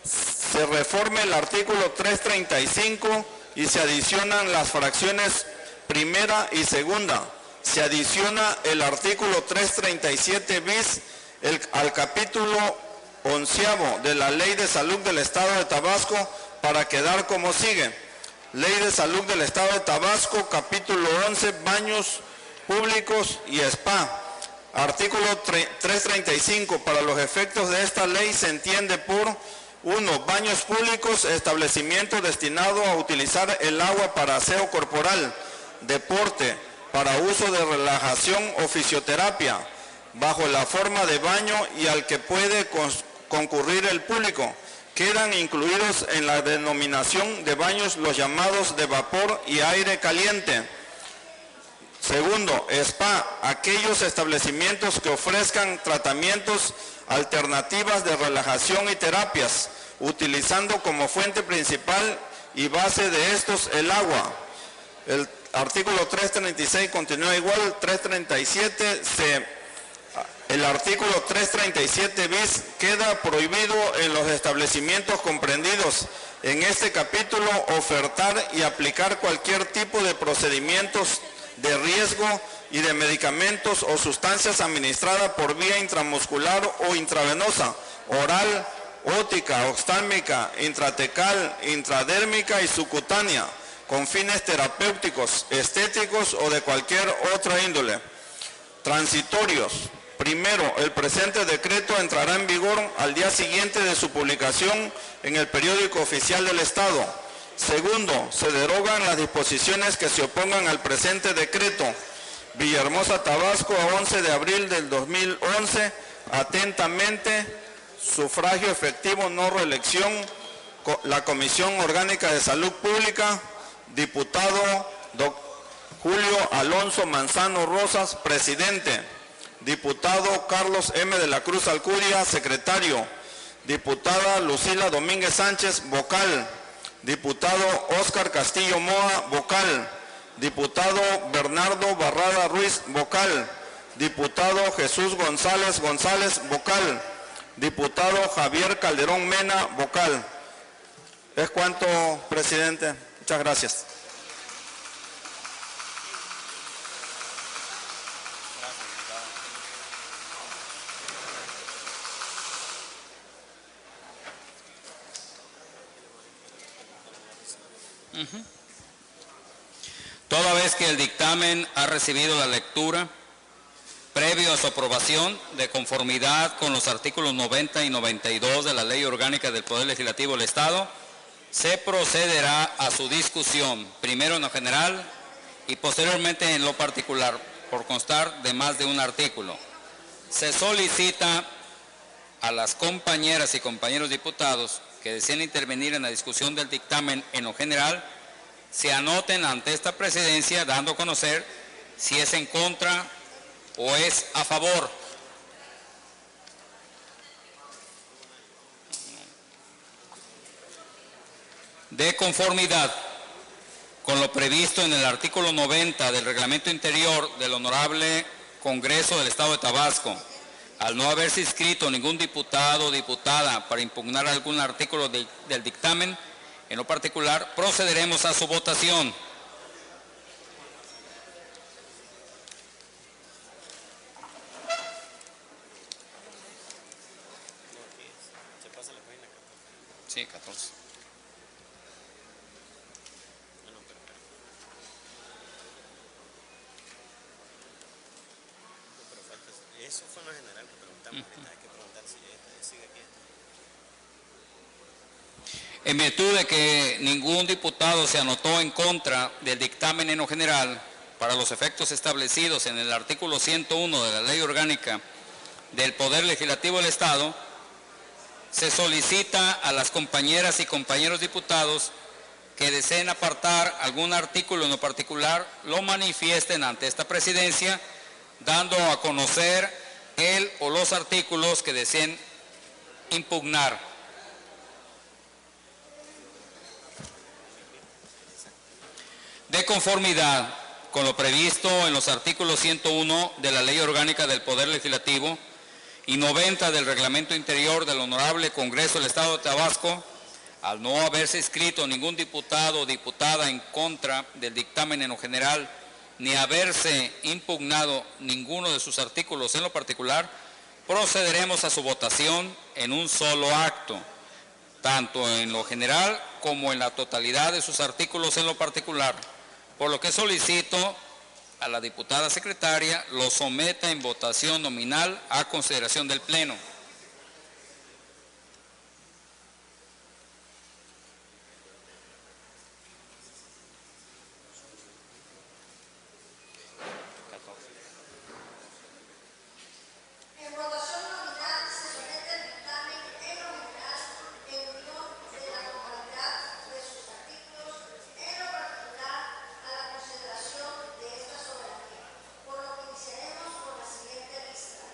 Se reforma el artículo 335 y se adicionan las fracciones primera y segunda. Se adiciona el artículo 337 bis al capítulo 11 de la Ley de Salud del Estado de Tabasco para quedar como sigue. Ley de Salud del Estado de Tabasco, capítulo 11, baños públicos y spa. Artículo 335, para los efectos de esta ley se entiende por 1. Baños públicos, establecimiento destinado a utilizar el agua para aseo corporal, deporte, para uso de relajación o fisioterapia, bajo la forma de baño y al que puede concurrir el público. Quedan incluidos en la denominación de baños los llamados de vapor y aire caliente. Segundo, spa, aquellos establecimientos que ofrezcan tratamientos, alternativas de relajación y terapias, utilizando como fuente principal y base de estos el agua. El artículo 336 continúa igual. 337 el artículo 337 bis queda prohibido en los establecimientos comprendidos en este capítulo ofertar y aplicar cualquier tipo de procedimientos de riesgo y de medicamentos o sustancias administradas por vía intramuscular o intravenosa, oral, óptica, oftálmica, intratecal, intradérmica y subcutánea, con fines terapéuticos, estéticos o de cualquier otra índole. Transitorios. Primero, el presente decreto entrará en vigor al día siguiente de su publicación en el periódico oficial del Estado. Segundo, se derogan las disposiciones que se opongan al presente decreto. Villahermosa, Tabasco, a 11 de abril del 2011. Atentamente, sufragio efectivo, no reelección. La Comisión Orgánica de Salud Pública, diputado Julio Alonso Manzano Rosas, presidente. Diputado Carlos M. de la Cruz Alcudia, secretario. Diputada Lucila Domínguez Sánchez, vocal. Diputado Óscar Castillo Moa, vocal. Diputado Bernardo Barrada Ruiz, vocal. Diputado Jesús González González, vocal. Diputado Javier Calderón Mena, vocal. Es cuanto, presidente. Muchas gracias. Toda vez que el dictamen ha recibido la lectura, previo a su aprobación, de conformidad con los artículos 90 y 92 de la Ley Orgánica del Poder Legislativo del Estado, se procederá a su discusión, primero en lo general y posteriormente en lo particular, por constar de más de un artículo. Se solicita a las compañeras y compañeros diputados que deseen intervenir en la discusión del dictamen en lo general, se anoten ante esta presidencia dando a conocer si es en contra o es a favor. De conformidad con lo previsto en el artículo 90 del Reglamento Interior del Honorable Congreso del Estado de Tabasco, al no haberse inscrito ningún diputado o diputada para impugnar algún artículo del dictamen, en lo particular, procederemos a su votación. Se pasa la página 14. Sí, 14. No, pero. Pero falta. Eso fue en lo general que preguntamos. Ahorita hay que preguntar si sigue aquí. En virtud de que ningún diputado se anotó en contra del dictamen en lo general, para los efectos establecidos en el artículo 101 de la Ley Orgánica del Poder Legislativo del Estado, se solicita a las compañeras y compañeros diputados que deseen apartar algún artículo en lo particular, lo manifiesten ante esta presidencia, dando a conocer el o los artículos que deseen impugnar. De conformidad con lo previsto en los artículos 101 de la Ley Orgánica del Poder Legislativo y 90 del Reglamento Interior del Honorable Congreso del Estado de Tabasco, al no haberse inscrito ningún diputado o diputada en contra del dictamen en lo general, ni haberse impugnado ninguno de sus artículos en lo particular, procederemos a su votación en un solo acto, tanto en lo general como en la totalidad de sus artículos en lo particular. Por lo que solicito a la diputada secretaria lo someta en votación nominal a consideración del Pleno. En votación nominal se somete el dictamen en lo general en unión de la totalidad de sus artículos, en lo particular a la consideración de esta soberanía, por lo que iniciaremos con la siguiente lista.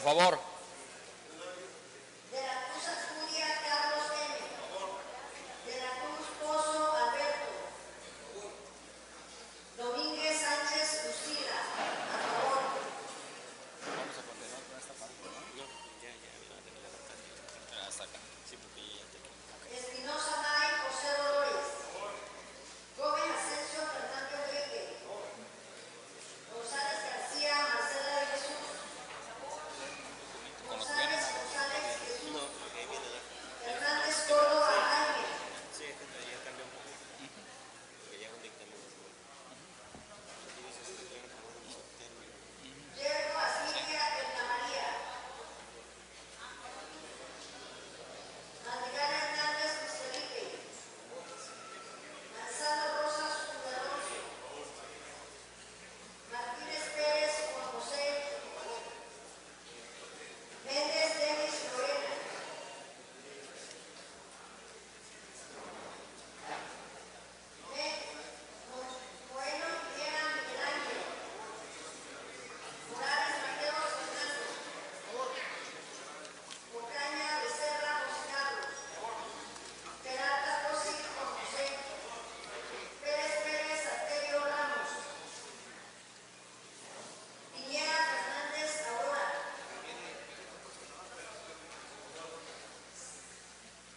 favor. De la Cruz Acudia, Carlos M. De la Cruz Pozo, Alberto. Domínguez Sánchez, Lucila. A favor. Espinosa May, José Dolores. Gómez Asensio, Fernando Enrique. González García, Marcela de Jesús. González Jesús. Hernández Córdoba, Jaime. Sí, es que ya cambió un poco. Porque ya es un dictamen. Yergo Asilia, Elna María. Madrigal Hernández, Luis Felipe. Manzano Rosas, Juan Alonso. Martínez Pérez, Juan José. Méndez Denis Lorena. Moreno Guillera Miguel Ángel. Morales Mateo Fernando. Ocaña Becerra José Carlos. Peralta Rossi Juan José. Pérez Pérez Arterio Ramos. Piñera Fernández Aurora.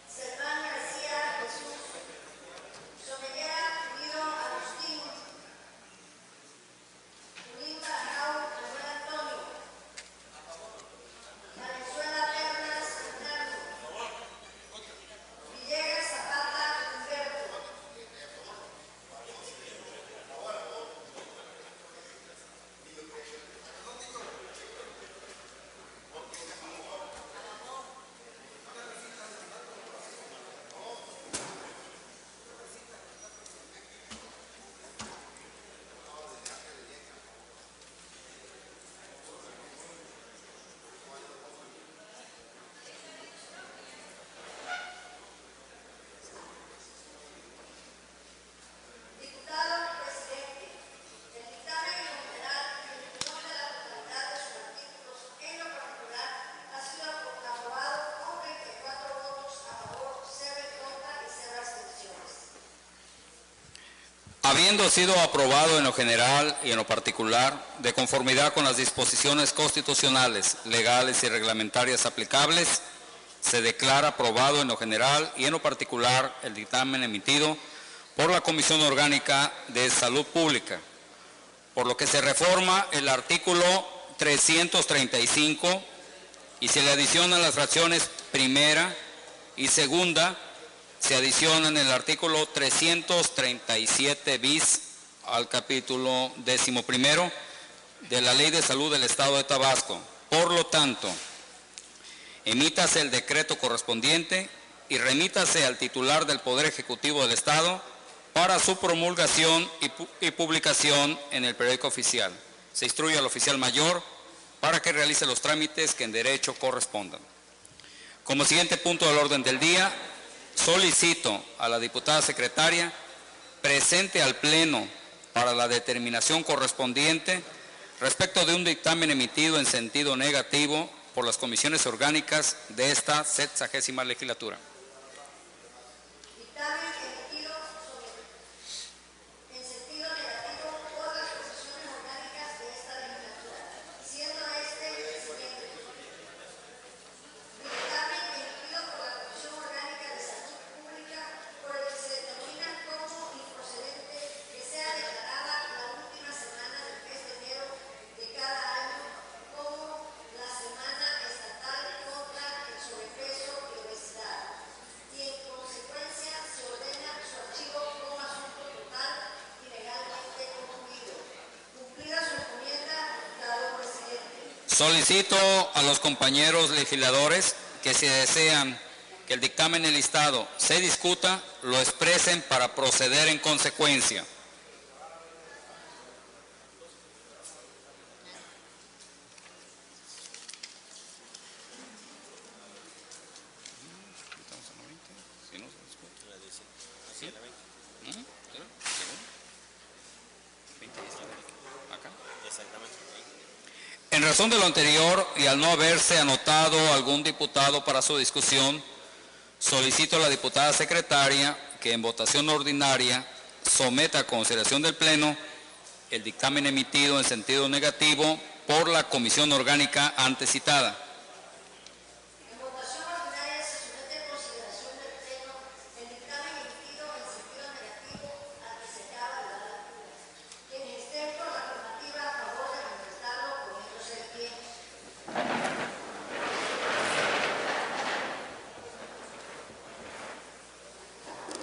Serván García Jesús. Somellera Unido Agustín. Junín Barajao Manuel Antonio. Valenzuela Pernas Fernando. Villegas Zapata Humberto. Diputado Presidente, el dictamen en general, en virtud de la totalidad de sus artículos, en lo particular, ha sido aprobado con 24 votos a favor, 0 en contra y 0 abstenciones. Habiendo sido aprobado en lo general y en lo particular, de conformidad con las disposiciones constitucionales, legales y reglamentarias aplicables, se declara aprobado en lo general y en lo particular el dictamen emitido por la Comisión Orgánica de Salud Pública, por lo que se reforma el artículo 335 y se le adicionan las fracciones primera y segunda, se adicionan el artículo 337 bis al capítulo 11º de la Ley de Salud del Estado de Tabasco. Por lo tanto, emítase el decreto correspondiente y remítase al titular del Poder Ejecutivo del Estado para su promulgación y publicación en el periódico oficial. Se instruye al oficial mayor para que realice los trámites que en derecho correspondan. Como siguiente punto del orden del día, solicito a la diputada secretaria presente al Pleno para la determinación correspondiente respecto de un dictamen emitido en sentido negativo por las comisiones orgánicas de esta 60ª legislatura. Dictamen emitido en sentido negativo por las comisiones orgánicas de esta legislatura, siendo este el siguiente. Dictamen emitido por la Comisión Orgánica de Salud Pública por el que se determina como improcedente que sea declarada la última semana del mes de enero de cada año como la Semana Estatal contra el Sobrepeso y Obesidad, y en consecuencia se ordena su archivo como asunto total y legalmente concluido. Cumplida su encomienda, diputado presidente. Solicito a los compañeros legisladores que si desean que el dictamen enlistado se discuta, lo expresen para proceder en consecuencia. En En razón de lo anterior y al no haberse anotado algún diputado para su discusión, solicito a la diputada secretaria que en votación ordinaria someta a consideración del Pleno el dictamen emitido en sentido negativo por la Comisión Orgánica antes citada. En votación ordinaria se somete a consideración del Pleno el dictamen emitido en sentido negativo al que se acaba de dar lectura. Quienes estén por la afirmativa a favor de manifestarlo poniéndose de pie.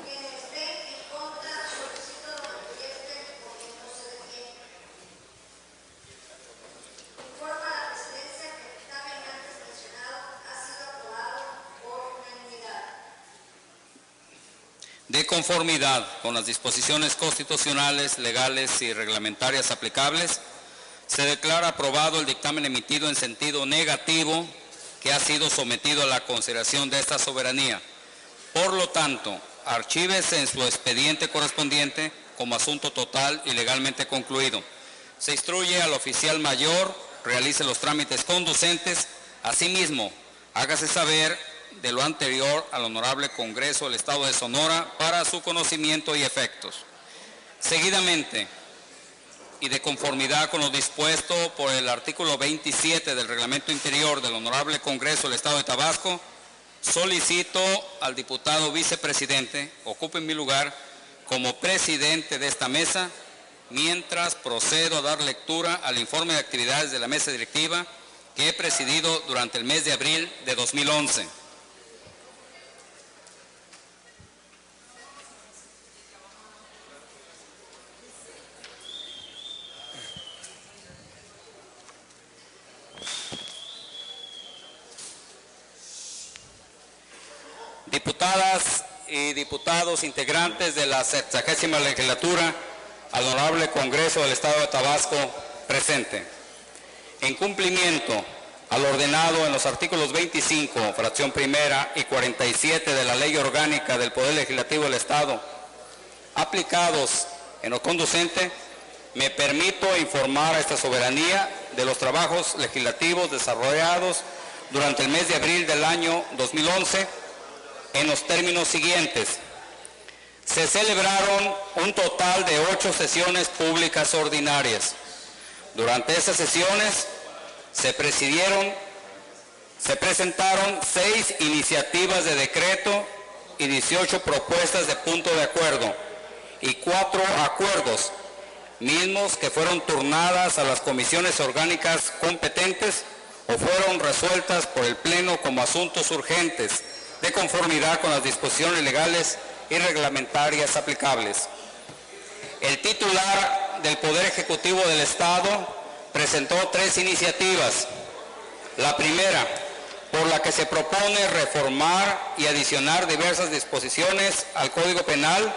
Quienes estén en contra solicito lo manifiesten poniéndose de pie. Informa a la presidencia que el dictamen antes mencionado ha sido aprobado por unanimidad. De conformidad con las disposiciones constitucionales, legales y reglamentarias aplicables, se declara aprobado el dictamen emitido en sentido negativo que ha sido sometido a la consideración de esta soberanía. Por lo tanto, archívese en su expediente correspondiente como asunto total y legalmente concluido. Se instruye al oficial mayor, realice los trámites conducentes. Asimismo, hágase saber de lo anterior al Honorable Congreso del Estado de Sonora para su conocimiento y efectos. Seguidamente, y de conformidad con lo dispuesto por el artículo 27 del Reglamento Interior del Honorable Congreso del Estado de Tabasco, solicito al diputado vicepresidente ocupe mi lugar como presidente de esta mesa, mientras procedo a dar lectura al informe de actividades de la mesa directiva que he presidido durante el mes de abril de 2011. Diputadas y diputados integrantes de la 60ª legislatura, al Honorable Congreso del Estado de Tabasco presente. En cumplimiento al ordenado en los artículos 25, fracción primera y 47 de la Ley Orgánica del Poder Legislativo del Estado, aplicados en lo conducente, me permito informar a esta soberanía de los trabajos legislativos desarrollados durante el mes de abril del año 2011 en los términos siguientes. Se celebraron un total de 8 sesiones públicas ordinarias. Durante esas sesiones se presentaron 6 iniciativas de decreto y 18 propuestas de punto de acuerdo y 4 acuerdos, mismos que fueron turnadas a las comisiones orgánicas competentes o fueron resueltas por el Pleno como asuntos urgentes, de conformidad con las disposiciones legales y reglamentarias aplicables. El titular del Poder Ejecutivo del Estado presentó 3 iniciativas. La primera, por la que se propone reformar y adicionar diversas disposiciones al Código Penal,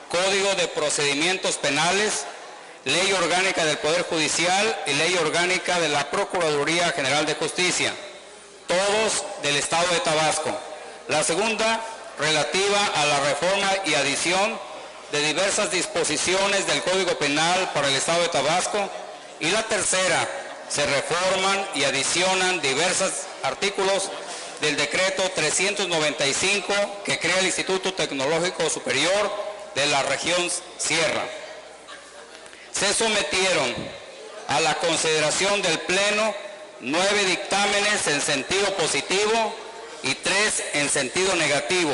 Código de Procedimientos Penales, Ley Orgánica del Poder Judicial y Ley Orgánica de la Procuraduría General de Justicia, todos del Estado de Tabasco. La segunda, relativa a la reforma y adición de diversas disposiciones del Código Penal para el Estado de Tabasco. Y la tercera, se reforman y adicionan diversos artículos del decreto 395 que crea el Instituto Tecnológico Superior de la región Sierra. Se sometieron a la consideración del Pleno 9 dictámenes en sentido positivo y 3 en sentido negativo.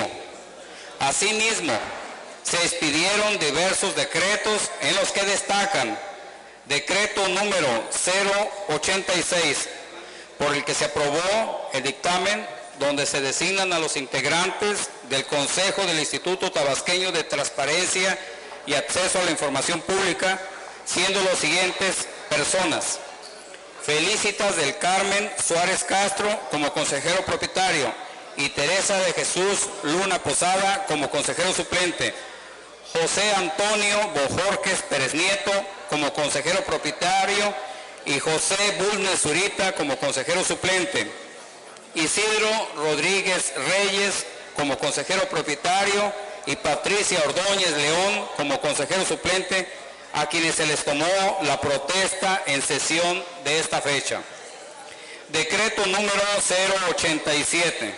Asimismo, se expidieron diversos decretos en los que destacan decreto número 086, por el que se aprobó el dictamen donde se designan a los integrantes del Consejo del Instituto Tabasqueño de Transparencia y Acceso a la Información Pública, siendo los siguientes personas: Felicitas del Carmen Suárez Castro como consejero propietario y Teresa de Jesús Luna Posada como consejero suplente, José Antonio Bojorques Pérez Nieto como consejero propietario y José Bulnes Zurita como consejero suplente, Isidro Rodríguez Reyes como consejero propietario y Patricia Ordóñez León como consejero suplente, a quienes se les tomó la protesta en sesión de esta fecha. Decreto número 087,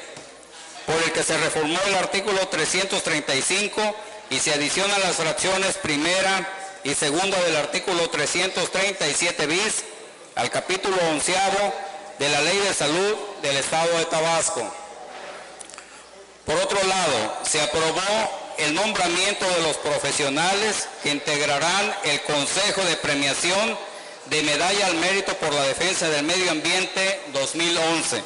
por el que se reformó el artículo 335 y se adicionan las fracciones primera y segunda del artículo 337 bis al capítulo 11 de la Ley de Salud del Estado de Tabasco. Por otro lado, se aprobó el nombramiento de los profesionales que integrarán el Consejo de Premiación de Medalla al Mérito por la Defensa del Medio Ambiente 2011.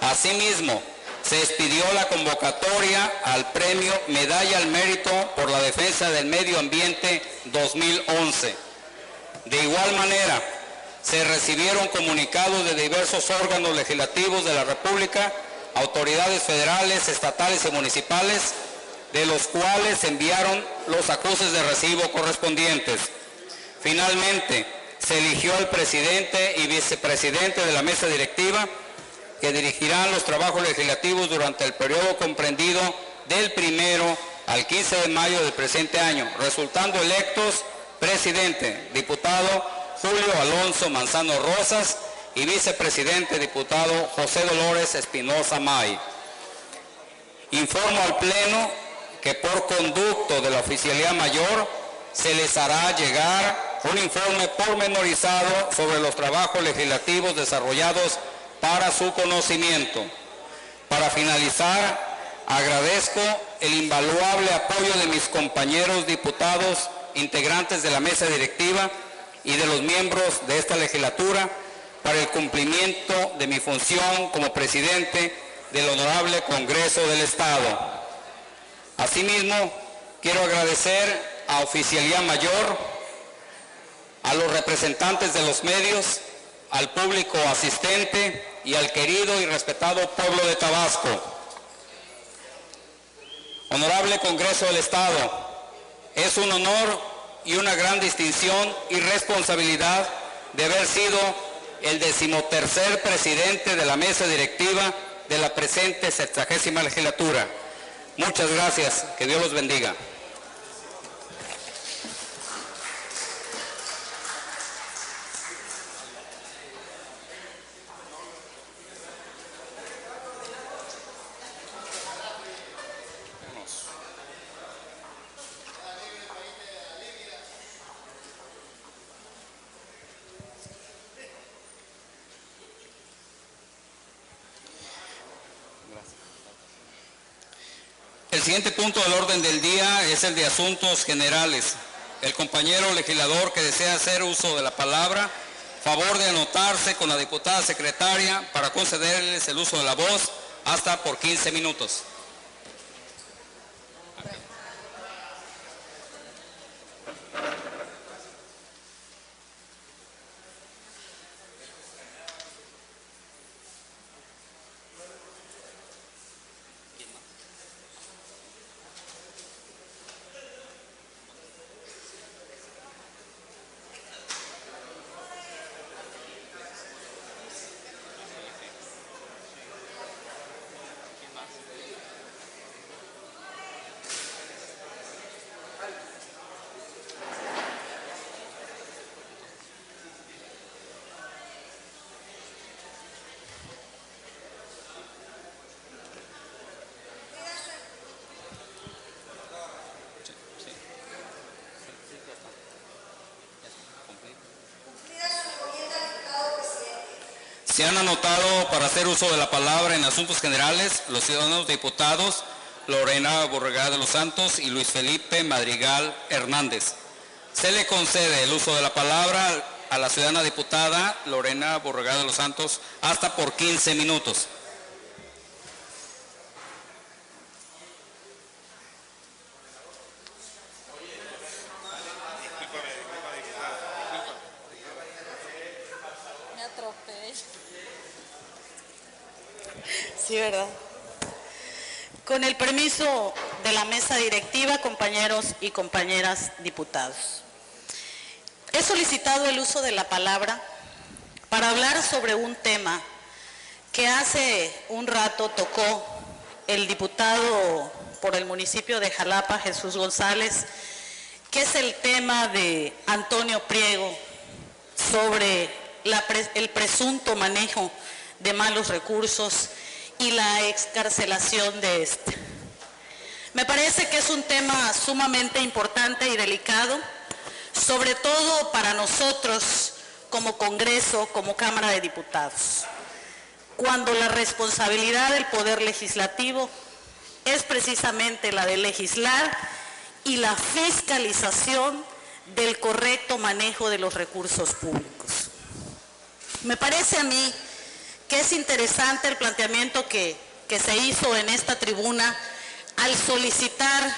Asimismo, se expidió la convocatoria al premio Medalla al Mérito por la Defensa del Medio Ambiente 2011. De igual manera, se recibieron comunicados de diversos órganos legislativos de la República, autoridades federales, estatales y municipales, de los cuales se enviaron los acuses de recibo correspondientes. Finalmente, se eligió el presidente y vicepresidente de la mesa directiva, que dirigirán los trabajos legislativos durante el periodo comprendido del 1 al 15 de mayo del presente año, resultando electos presidente, diputado Julio Alonso Manzano Rosas, y vicepresidente, diputado José Dolores Espinosa May. Informo al Pleno que por conducto de la Oficialía Mayor se les hará llegar un informe pormenorizado sobre los trabajos legislativos desarrollados para su conocimiento. Para finalizar, agradezco el invaluable apoyo de mis compañeros diputados, integrantes de la mesa directiva y de los miembros de esta legislatura para el cumplimiento de mi función como presidente del Honorable Congreso del Estado. Asimismo, quiero agradecer a Oficialía Mayor, a los representantes de los medios, al público asistente y al querido y respetado pueblo de Tabasco. Honorable Congreso del Estado, es un honor y una gran distinción y responsabilidad de haber sido el 13º presidente de la mesa directiva de la presente 60ª legislatura. Muchas gracias, que Dios los bendiga. El siguiente punto del orden del día es el de asuntos generales. El compañero legislador que desea hacer uso de la palabra, favor de anotarse con la diputada secretaria para concederles el uso de la voz hasta por 15 minutos. Se han anotado para hacer uso de la palabra en asuntos generales los ciudadanos diputados Lorena Borregada de los Santos y Luis Felipe Madrigal Hernández. Se le concede el uso de la palabra a la ciudadana diputada Lorena Borregada de los Santos hasta por 15 minutos. Me atropello. Sí, ¿verdad? Con el permiso de la mesa directiva, compañeros y compañeras diputados. He solicitado el uso de la palabra para hablar sobre un tema que hace un rato tocó el diputado por el municipio de Jalapa, Jesús González, que es el tema de Antonio Priego sobre el presunto manejo de malos recursos y la excarcelación de este. Me parece que es un tema sumamente importante y delicado, sobre todo para nosotros como Congreso, como Cámara de Diputados, cuando la responsabilidad del Poder Legislativo es precisamente la de legislar y la fiscalización del correcto manejo de los recursos públicos. Me parece a mí que es interesante el planteamiento que se hizo en esta tribuna al solicitar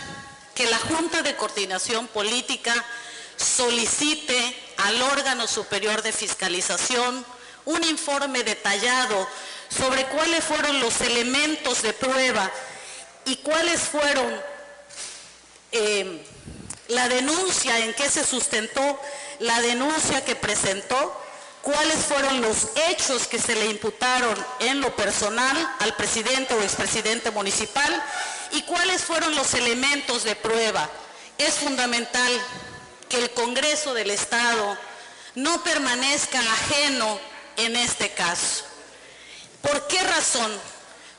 que la Junta de Coordinación Política solicite al órgano superior de fiscalización un informe detallado sobre cuáles fueron los elementos de prueba y cuáles fueron la denuncia, en qué se sustentó la denuncia que presentó, cuáles fueron los hechos que se le imputaron en lo personal al presidente o expresidente municipal y cuáles fueron los elementos de prueba. Es fundamental que el Congreso del Estado no permanezca ajeno en este caso. ¿Por qué razón?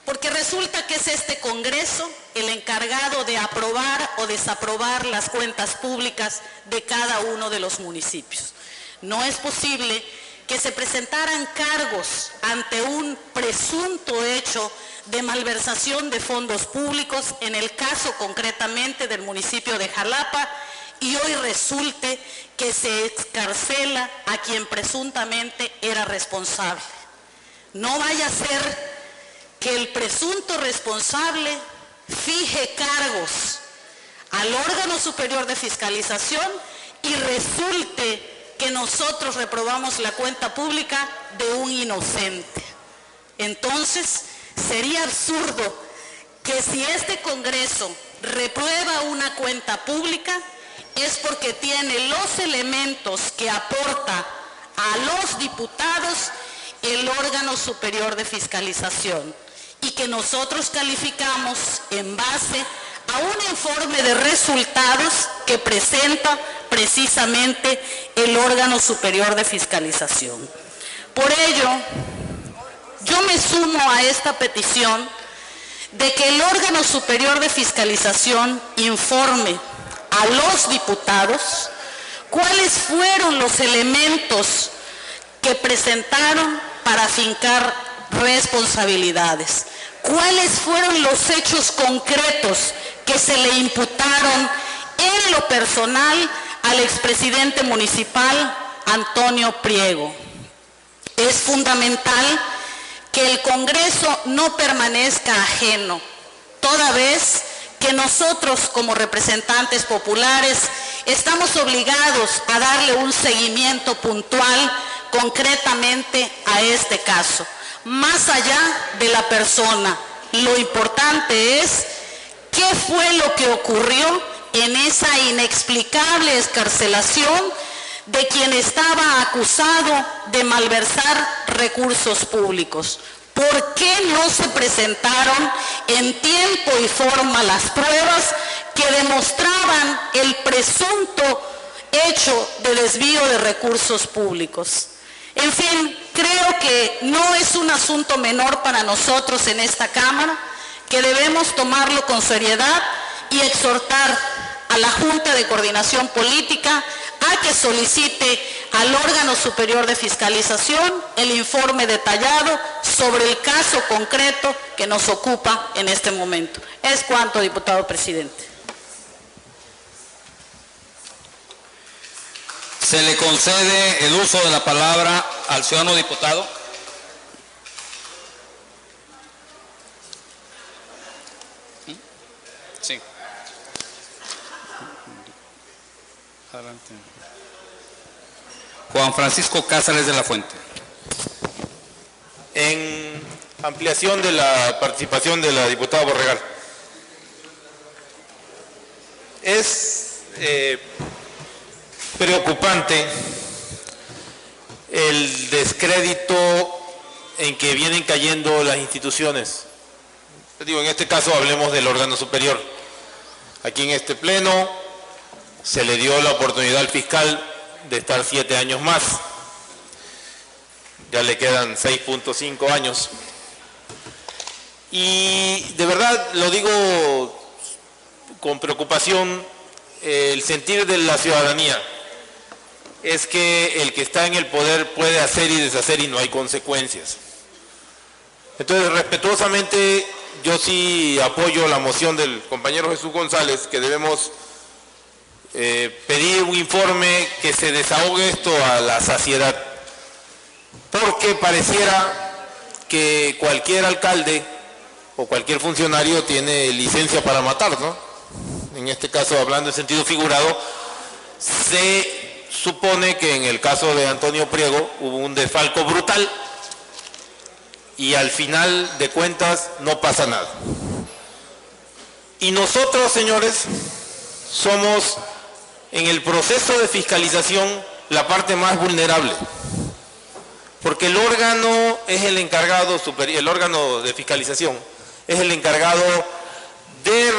Porque resulta que es este Congreso el encargado de aprobar o desaprobar las cuentas públicas de cada uno de los municipios. No es posible que se presentaran cargos ante un presunto hecho de malversación de fondos públicos, en el caso concretamente del municipio de Jalapa, y hoy resulte que se excarcela a quien presuntamente era responsable. No vaya a ser que el presunto responsable fije cargos al órgano superior de fiscalización y resulte que nosotros reprobamos la cuenta pública de un inocente. Entonces, sería absurdo que si este Congreso reprueba una cuenta pública es porque tiene los elementos que aporta a los diputados el órgano superior de fiscalización y que nosotros calificamos en base a un informe de resultados que presenta precisamente el órgano superior de fiscalización. Por ello, yo me sumo a esta petición de que el órgano superior de fiscalización informe a los diputados cuáles fueron los elementos que presentaron para fincar responsabilidades, cuáles fueron los hechos concretos que se le imputaron en lo personal al expresidente municipal Antonio Priego. Es fundamental que el Congreso no permanezca ajeno, toda vez que nosotros como representantes populares estamos obligados a darle un seguimiento puntual concretamente a este caso. Más allá de la persona, lo importante es qué fue lo que ocurrió en esa inexplicable excarcelación de quien estaba acusado de malversar recursos públicos. ¿Por qué no se presentaron en tiempo y forma las pruebas que demostraban el presunto hecho de desvío de recursos públicos? En fin, creo que no es un asunto menor para nosotros en esta Cámara, que debemos tomarlo con seriedad y exhortar a la Junta de Coordinación Política a que solicite al órgano superior de fiscalización el informe detallado sobre el caso concreto que nos ocupa en este momento. Es cuanto, diputado presidente. Se le concede el uso de la palabra al ciudadano diputado. Sí. Adelante. Juan Francisco Cázares de la Fuente. En ampliación de la participación de la diputada Borregar. Es preocupante el descrédito en que vienen cayendo las instituciones. Digo, en este caso hablemos del órgano superior. Aquí en este pleno se le dio la oportunidad al fiscal de estar 7 años más. ya le quedan 6.5 años. Y de verdad lo digo con preocupación, el sentir de la ciudadanía es que el que está en el poder puede hacer y deshacer y no hay consecuencias. Entonces, respetuosamente, yo sí apoyo la moción del compañero Jesús González, que debemos pedir un informe que se desahogue esto a la saciedad, porque pareciera que cualquier alcalde o cualquier funcionario tiene licencia para matar, ¿no? En este caso, hablando en sentido figurado, se supone que en el caso de Antonio Priego hubo un desfalco brutal y al final de cuentas no pasa nada. Y nosotros, señores, somos en el proceso de fiscalización la parte más vulnerable, porque el órgano es el encargado, el órgano de fiscalización es el encargado de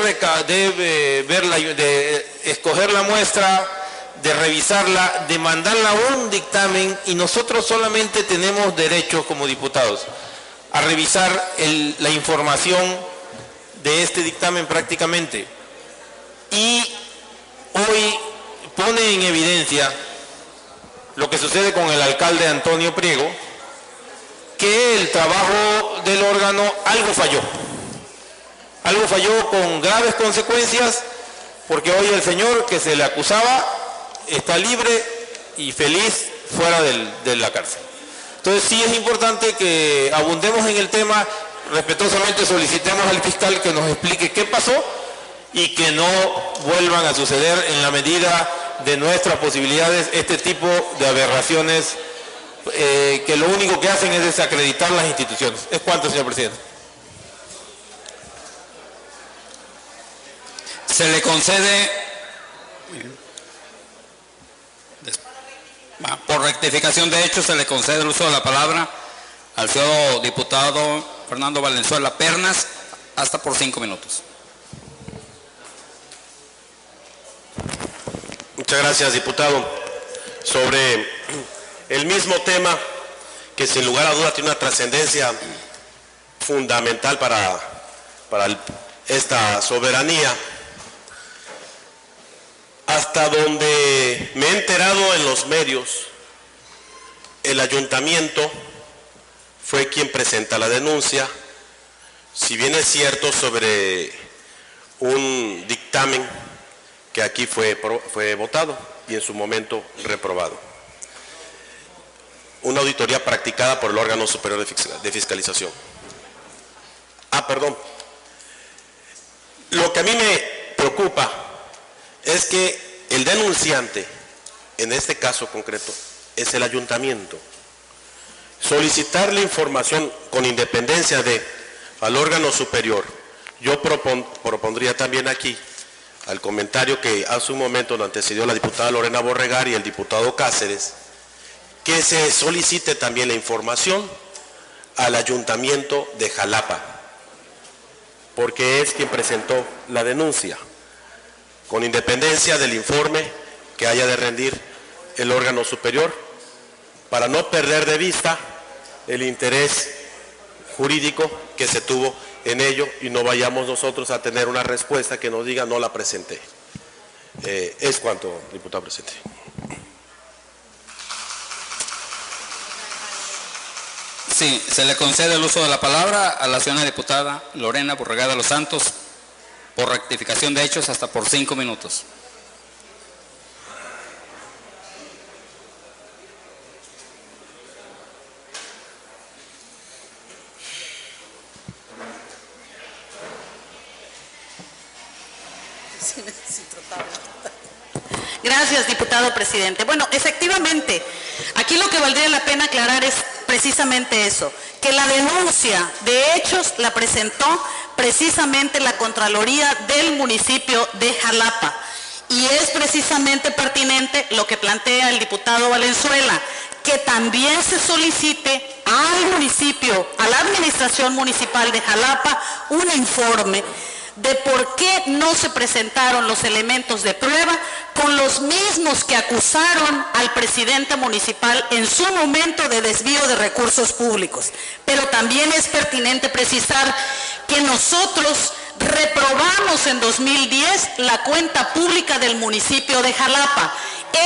escoger la muestra, de revisarla, de mandarla a un dictamen, y nosotros solamente tenemos derecho como diputados a revisar la información de este dictamen prácticamente. Y hoy pone en evidencia lo que sucede con el alcalde Antonio Priego, que el trabajo del órgano algo falló con graves consecuencias, porque hoy el señor que se le acusaba está libre y feliz fuera de la cárcel. Entonces sí es importante que abundemos en el tema, respetuosamente solicitemos al fiscal que nos explique qué pasó y que no vuelvan a suceder en la medida de nuestras posibilidades este tipo de aberraciones que lo único que hacen es desacreditar las instituciones. ¿Es cuánto, señor presidente? Se le concede, por rectificación de hechos, se le concede el uso de la palabra al ciudadano diputado Fernando Valenzuela Pernas, hasta por 5 minutos. Muchas gracias, diputado. Sobre el mismo tema, que sin lugar a dudas tiene una trascendencia fundamental para esta soberanía, hasta donde me he enterado en los medios, el ayuntamiento fue quien presenta la denuncia, si bien es cierto, sobre un dictamen que aquí fue votado y en su momento reprobado. Una auditoría practicada por el órgano superior de fiscalización. Perdón. Lo que a mí me preocupa es que el denunciante, en este caso concreto, es el ayuntamiento. Solicitarle información con independencia al órgano superior. Yo propondría también aquí, al comentario que hace un momento lo antecedió la diputada Lorena Borregar y el diputado Cáceres, que se solicite también la información al ayuntamiento de Jalapa, porque es quien presentó la denuncia, con independencia del informe que haya de rendir el órgano superior, para no perder de vista el interés jurídico que se tuvo en ello y no vayamos nosotros a tener una respuesta que nos diga no la presenté. Es cuanto, diputado presidente. Sí, se le concede el uso de la palabra a la señora diputada Lorena Borregar de los Santos, por rectificación de hechos, hasta por 5 minutos. Gracias, diputado presidente. Bueno, efectivamente, aquí lo que valdría la pena aclarar es precisamente eso, que la denuncia de hechos la presentó precisamente la Contraloría del municipio de Jalapa, y es precisamente pertinente lo que plantea el diputado Valenzuela, que también se solicite al municipio, a la administración municipal de Jalapa, un informe de por qué no se presentaron los elementos de prueba con los mismos que acusaron al presidente municipal en su momento de desvío de recursos públicos. Pero también es pertinente precisar que nosotros reprobamos en 2010 la cuenta pública del municipio de Jalapa.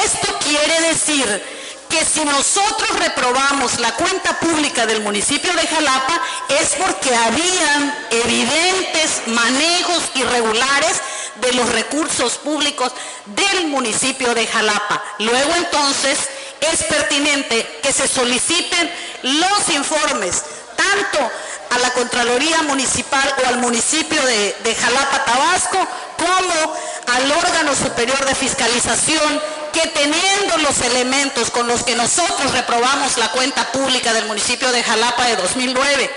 Esto quiere decir que si nosotros reprobamos la cuenta pública del municipio de Jalapa es porque habían evidentes manejos irregulares de los recursos públicos del municipio de Jalapa. Luego entonces es pertinente que se soliciten los informes tanto a la Contraloría Municipal o al municipio de Jalapa, Tabasco, como al órgano superior de fiscalización, que teniendo los elementos con los que nosotros reprobamos la cuenta pública del municipio de Jalapa de 2009,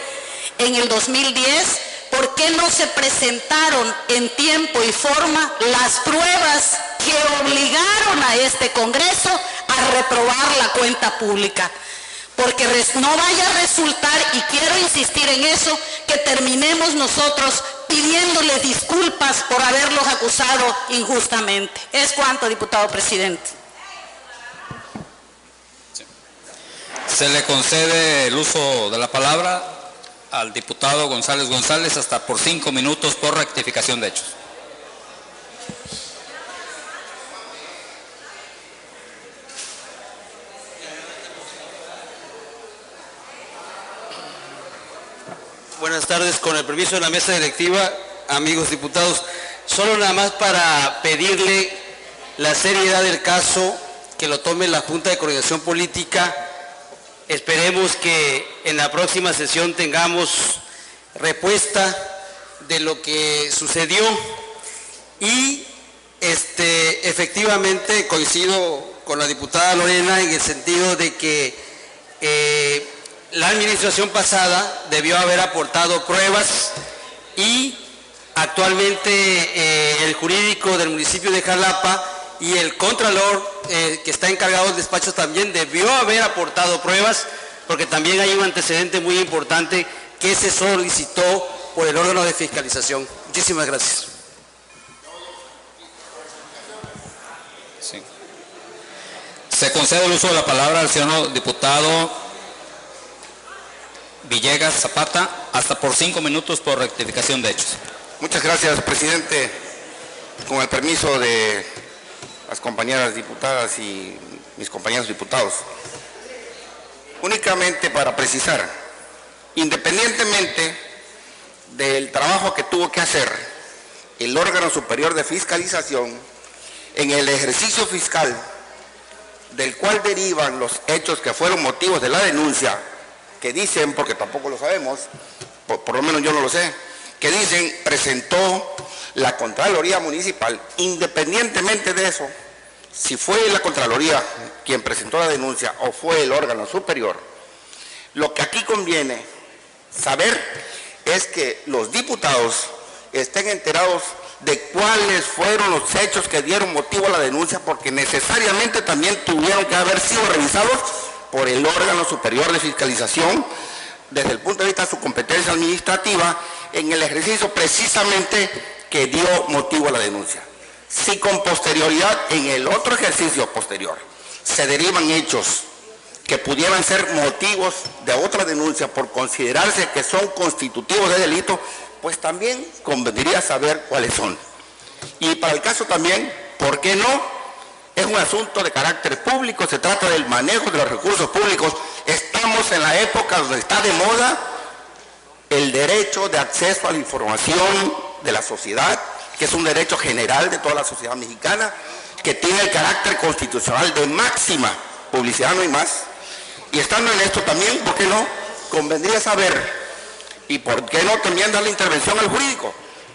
en el 2010, ¿por qué no se presentaron en tiempo y forma las pruebas que obligaron a este Congreso a reprobar la cuenta pública? Porque no vaya a resultar, y quiero insistir en eso, que terminemos nosotros pidiéndoles disculpas por haberlos acusado injustamente. Es cuanto, diputado presidente. Se le concede el uso de la palabra al diputado González González hasta por 5 minutos por rectificación de hechos. Buenas tardes, con el permiso de la mesa directiva, amigos diputados, solo nada más para pedirle la seriedad del caso, que lo tome la Junta de Coordinación Política. Esperemos que en la próxima sesión tengamos respuesta de lo que sucedió y efectivamente coincido con la diputada Lorena en el sentido de que la administración pasada debió haber aportado pruebas y actualmente el jurídico del municipio de Jalapa y el contralor que está encargado del despacho también debió haber aportado pruebas, porque también hay un antecedente muy importante que se solicitó por el órgano de fiscalización. Muchísimas gracias. Sí. Se concede el uso de la palabra al señor diputado Villegas Zapata, hasta por 5 minutos por rectificación de hechos. Muchas gracias, presidente. Con el permiso de las compañeras diputadas y mis compañeros diputados. Únicamente para precisar, independientemente del trabajo que tuvo que hacer el órgano superior de fiscalización en el ejercicio fiscal del cual derivan los hechos que fueron motivos de la denuncia, que dicen, porque tampoco lo sabemos, por lo menos yo no lo sé, que dicen presentó la Contraloría Municipal. Independientemente de eso, si fue la Contraloría quien presentó la denuncia o fue el órgano superior, lo que aquí conviene saber es que los diputados estén enterados de cuáles fueron los hechos que dieron motivo a la denuncia, porque necesariamente también tuvieron que haber sido revisados por el órgano superior de fiscalización desde el punto de vista de su competencia administrativa en el ejercicio precisamente que dio motivo a la denuncia. Si con posterioridad, en el otro ejercicio posterior, se derivan hechos que pudieran ser motivos de otra denuncia por considerarse que son constitutivos de delito, pues también convendría saber cuáles son. Y para el caso también, ¿por qué no? Es un asunto de carácter público, se trata del manejo de los recursos públicos. Estamos en la época donde está de moda el derecho de acceso a la información de la sociedad, que es un derecho general de toda la sociedad mexicana, que tiene el carácter constitucional de máxima publicidad, no hay más. Y estando en esto también, ¿por qué no? Convendría saber, y por qué no también darle intervención al jurídico,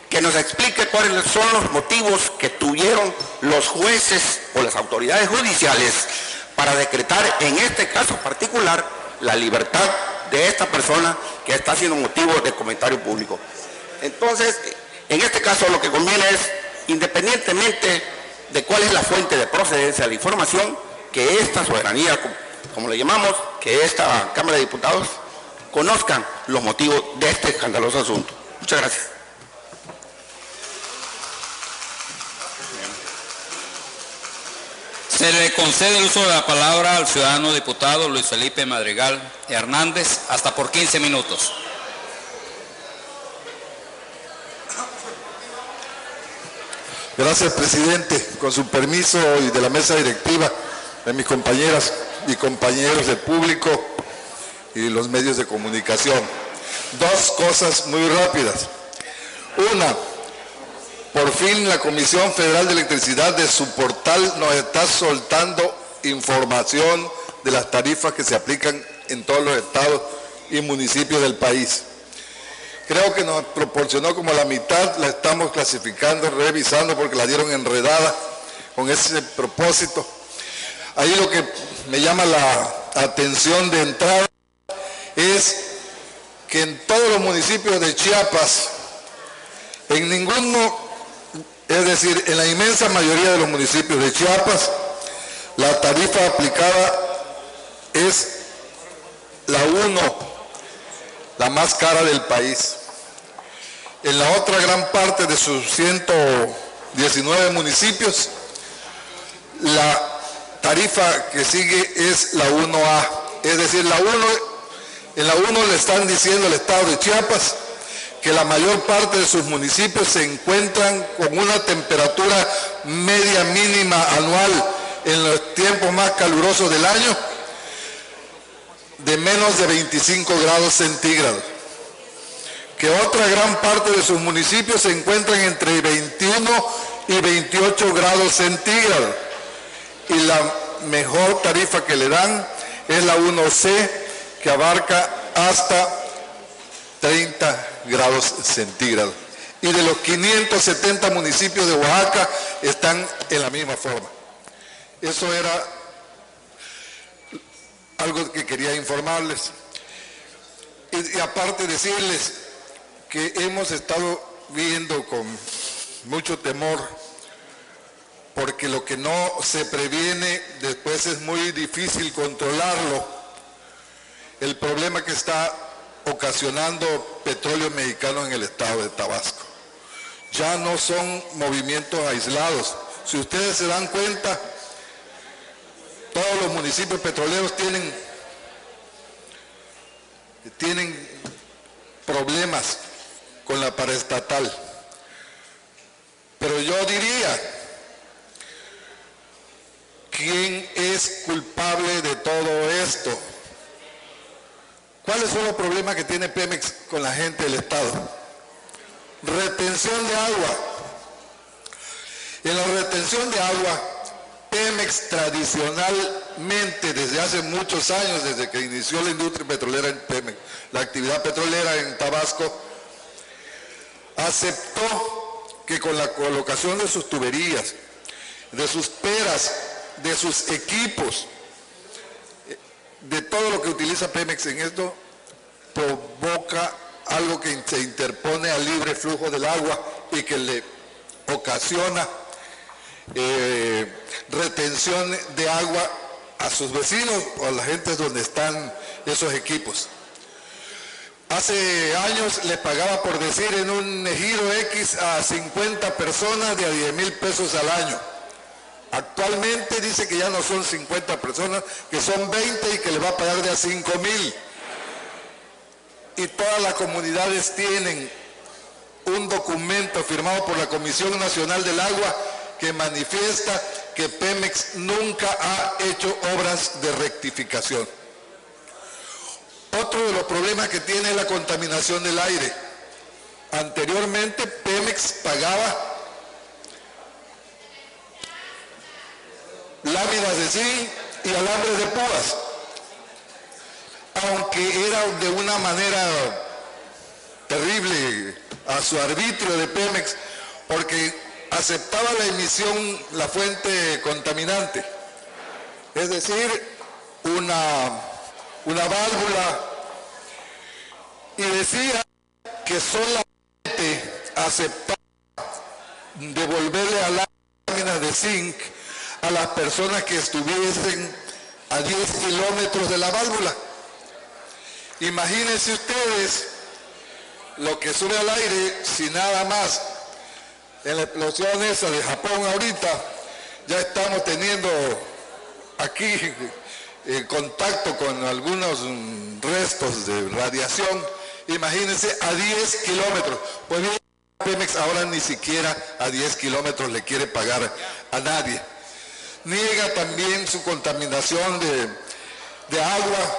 que nos explique cuáles son los motivos que tuvieron los jueces o las autoridades judiciales para decretar en este caso particular la libertad de esta persona que está siendo motivo de comentario público. Entonces, en este caso lo que conviene es, independientemente de cuál es la fuente de procedencia de la información, que esta soberanía, como le llamamos, que esta Cámara de Diputados conozcan los motivos de este escandaloso asunto. Muchas gracias. Se le concede el uso de la palabra al ciudadano diputado Luis Felipe Madrigal Hernández, hasta por 15 minutos. Gracias, presidente. Con su permiso y de la mesa directiva, de mis compañeras y compañeros del público y los medios de comunicación. Dos cosas muy rápidas. Una, por fin la Comisión Federal de Electricidad de su portal nos está soltando información de las tarifas que se aplican en todos los estados y municipios del país. Creo que nos proporcionó como la mitad, la estamos clasificando, revisando porque la dieron enredada con ese propósito. Ahí lo que me llama la atención de entrada es que en todos los municipios de Chiapas, en ninguno, es decir, en la inmensa mayoría de los municipios de Chiapas, la tarifa aplicada es la 1, la más cara del país. En la otra gran parte de sus 119 municipios, la tarifa que sigue es la 1A. Es decir, en la 1 le están diciendo al estado de Chiapas que la mayor parte de sus municipios se encuentran con una temperatura media mínima anual en los tiempos más calurosos del año de menos de 25 grados centígrados. Que otra gran parte de sus municipios se encuentran entre 21 y 28 grados centígrados. Y la mejor tarifa que le dan es la 1C, que abarca hasta 30 grados centígrados. Y de los 570 municipios de Oaxaca están en la misma forma. Eso era algo que quería informarles. Y aparte decirles que hemos estado viendo con mucho temor, porque lo que no se previene después es muy difícil controlarlo, el problema que está ocasionando Petróleos Mexicanos en el estado de Tabasco. Ya no son movimientos aislados. Si ustedes se dan cuenta, todos los municipios petroleros tienen problemas con la paraestatal. Pero yo diría, ¿quién es culpable de todo esto? ¿Cuáles son los problemas que tiene Pemex con la gente del estado? Retención de agua. En la retención de agua, Pemex tradicionalmente, desde hace muchos años, desde que inició la industria petrolera en Pemex, la actividad petrolera en Tabasco, aceptó que con la colocación de sus tuberías, de sus peras, de sus equipos, de todo lo que utiliza Pemex en esto, provoca algo que se interpone al libre flujo del agua y que le ocasiona retención de agua a sus vecinos o a la gente donde están esos equipos. Hace años les pagaba, por decir, en un ejido X a 50 personas de a 10,000 pesos al año. Actualmente dice que ya no son 50 personas, que son 20 y que le va a pagar de a 5,000. Y todas las comunidades tienen un documento firmado por la Comisión Nacional del Agua que manifiesta que Pemex nunca ha hecho obras de rectificación. Otro de los problemas que tiene es la contaminación del aire. Anteriormente Pemex pagaba láminas de zinc y alambres de púas, aunque era de una manera terrible a su arbitrio de Pemex, porque aceptaba la emisión, la fuente contaminante, es decir, una válvula, y decía que solamente aceptaba devolverle a láminas de zinc a las personas que estuviesen a 10 kilómetros de la válvula. Imagínense ustedes lo que sube al aire si nada más en la explosión esa de Japón ahorita ya estamos teniendo aquí contacto con algunos restos de radiación, imagínense, a 10 kilómetros. Pues bien, Pemex ahora ni siquiera a 10 kilómetros le quiere pagar a nadie. Niega también su contaminación de agua,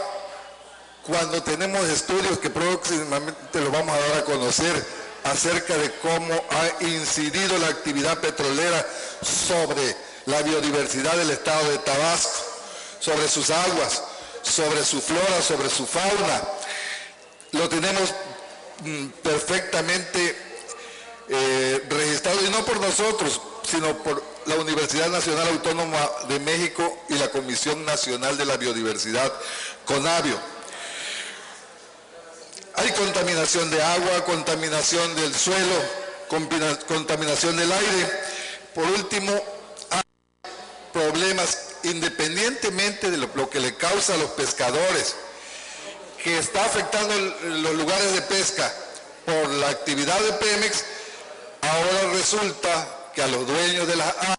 cuando tenemos estudios que próximamente lo vamos a dar a conocer acerca de cómo ha incidido la actividad petrolera sobre la biodiversidad del estado de Tabasco, sobre sus aguas, sobre su flora, sobre su fauna. Lo tenemos perfectamente registrado, y no por nosotros, sino por la Universidad Nacional Autónoma de México y la Comisión Nacional de la Biodiversidad, CONABIO. Hay contaminación de agua, contaminación del suelo, contaminación del aire. Por último, hay problemas, independientemente de lo que le causa a los pescadores, que está afectando los lugares de pesca por la actividad de Pemex. Ahora resulta que a los dueños de las aguas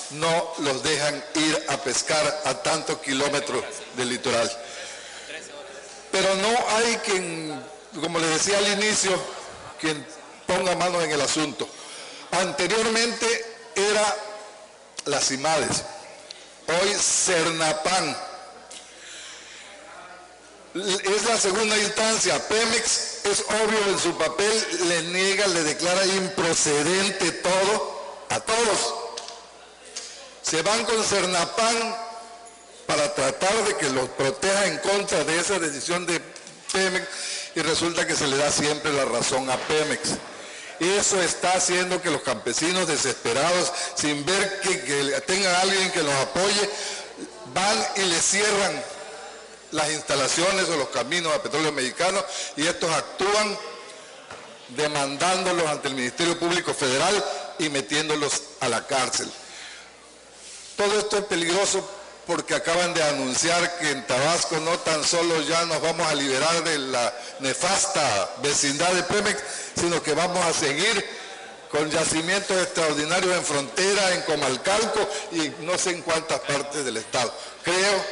no los dejan ir a pescar a tantos kilómetros del litoral. Pero no hay quien, como les decía al inicio, quien ponga mano en el asunto. Anteriormente era las CIMADES, hoy Cernapan. Es la segunda instancia. Pemex, es obvio en su papel, le niega, le declara improcedente todo a todos. Se van con Cernapan para tratar de que los proteja en contra de esa decisión de Pemex, y resulta que se le da siempre la razón a Pemex. Eso está haciendo que los campesinos desesperados, sin ver que tenga alguien que los apoye, van y le cierran las instalaciones o los caminos a Petróleos Mexicanos, y estos actúan demandándolos ante el Ministerio Público Federal y metiéndolos a la cárcel. Todo esto es peligroso porque acaban de anunciar que en Tabasco no tan solo ya nos vamos a liberar de la nefasta vecindad de Pemex, sino que vamos a seguir con yacimientos extraordinarios en frontera, en Comalcalco y no sé en cuántas partes del estado. Creo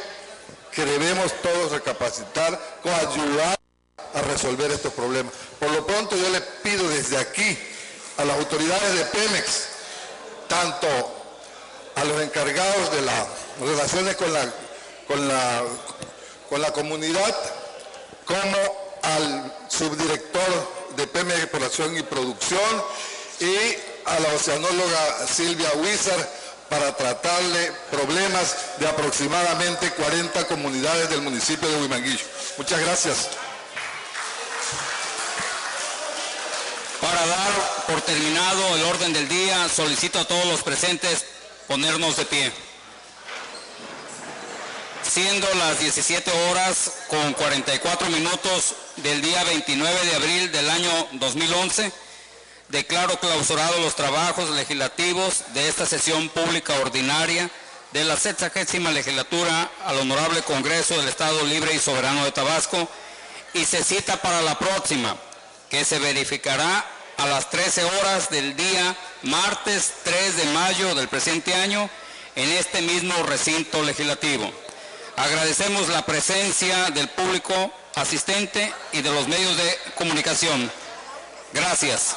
que debemos todos recapacitar, ayudar a resolver estos problemas. Por lo pronto yo le pido desde aquí a las autoridades de Pemex, tanto a los encargados de las relaciones con la comunidad, como al subdirector de Pemex Exploración y Producción y a la oceanóloga Silvia Huizar, para tratarle problemas de aproximadamente 40 comunidades del municipio de Huimanguillo. Muchas gracias. Para dar por terminado el orden del día, solicito a todos los presentes ponernos de pie. Siendo las 17 horas con 44 minutos del día 29 de abril del año 2011, declaro clausurados los trabajos legislativos de esta sesión pública ordinaria de la 60ª legislatura al Honorable Congreso del Estado Libre y Soberano de Tabasco, y se cita para la próxima, que se verificará a las 13 horas del día martes 3 de mayo del presente año en este mismo recinto legislativo. Agradecemos la presencia del público asistente y de los medios de comunicación. Gracias.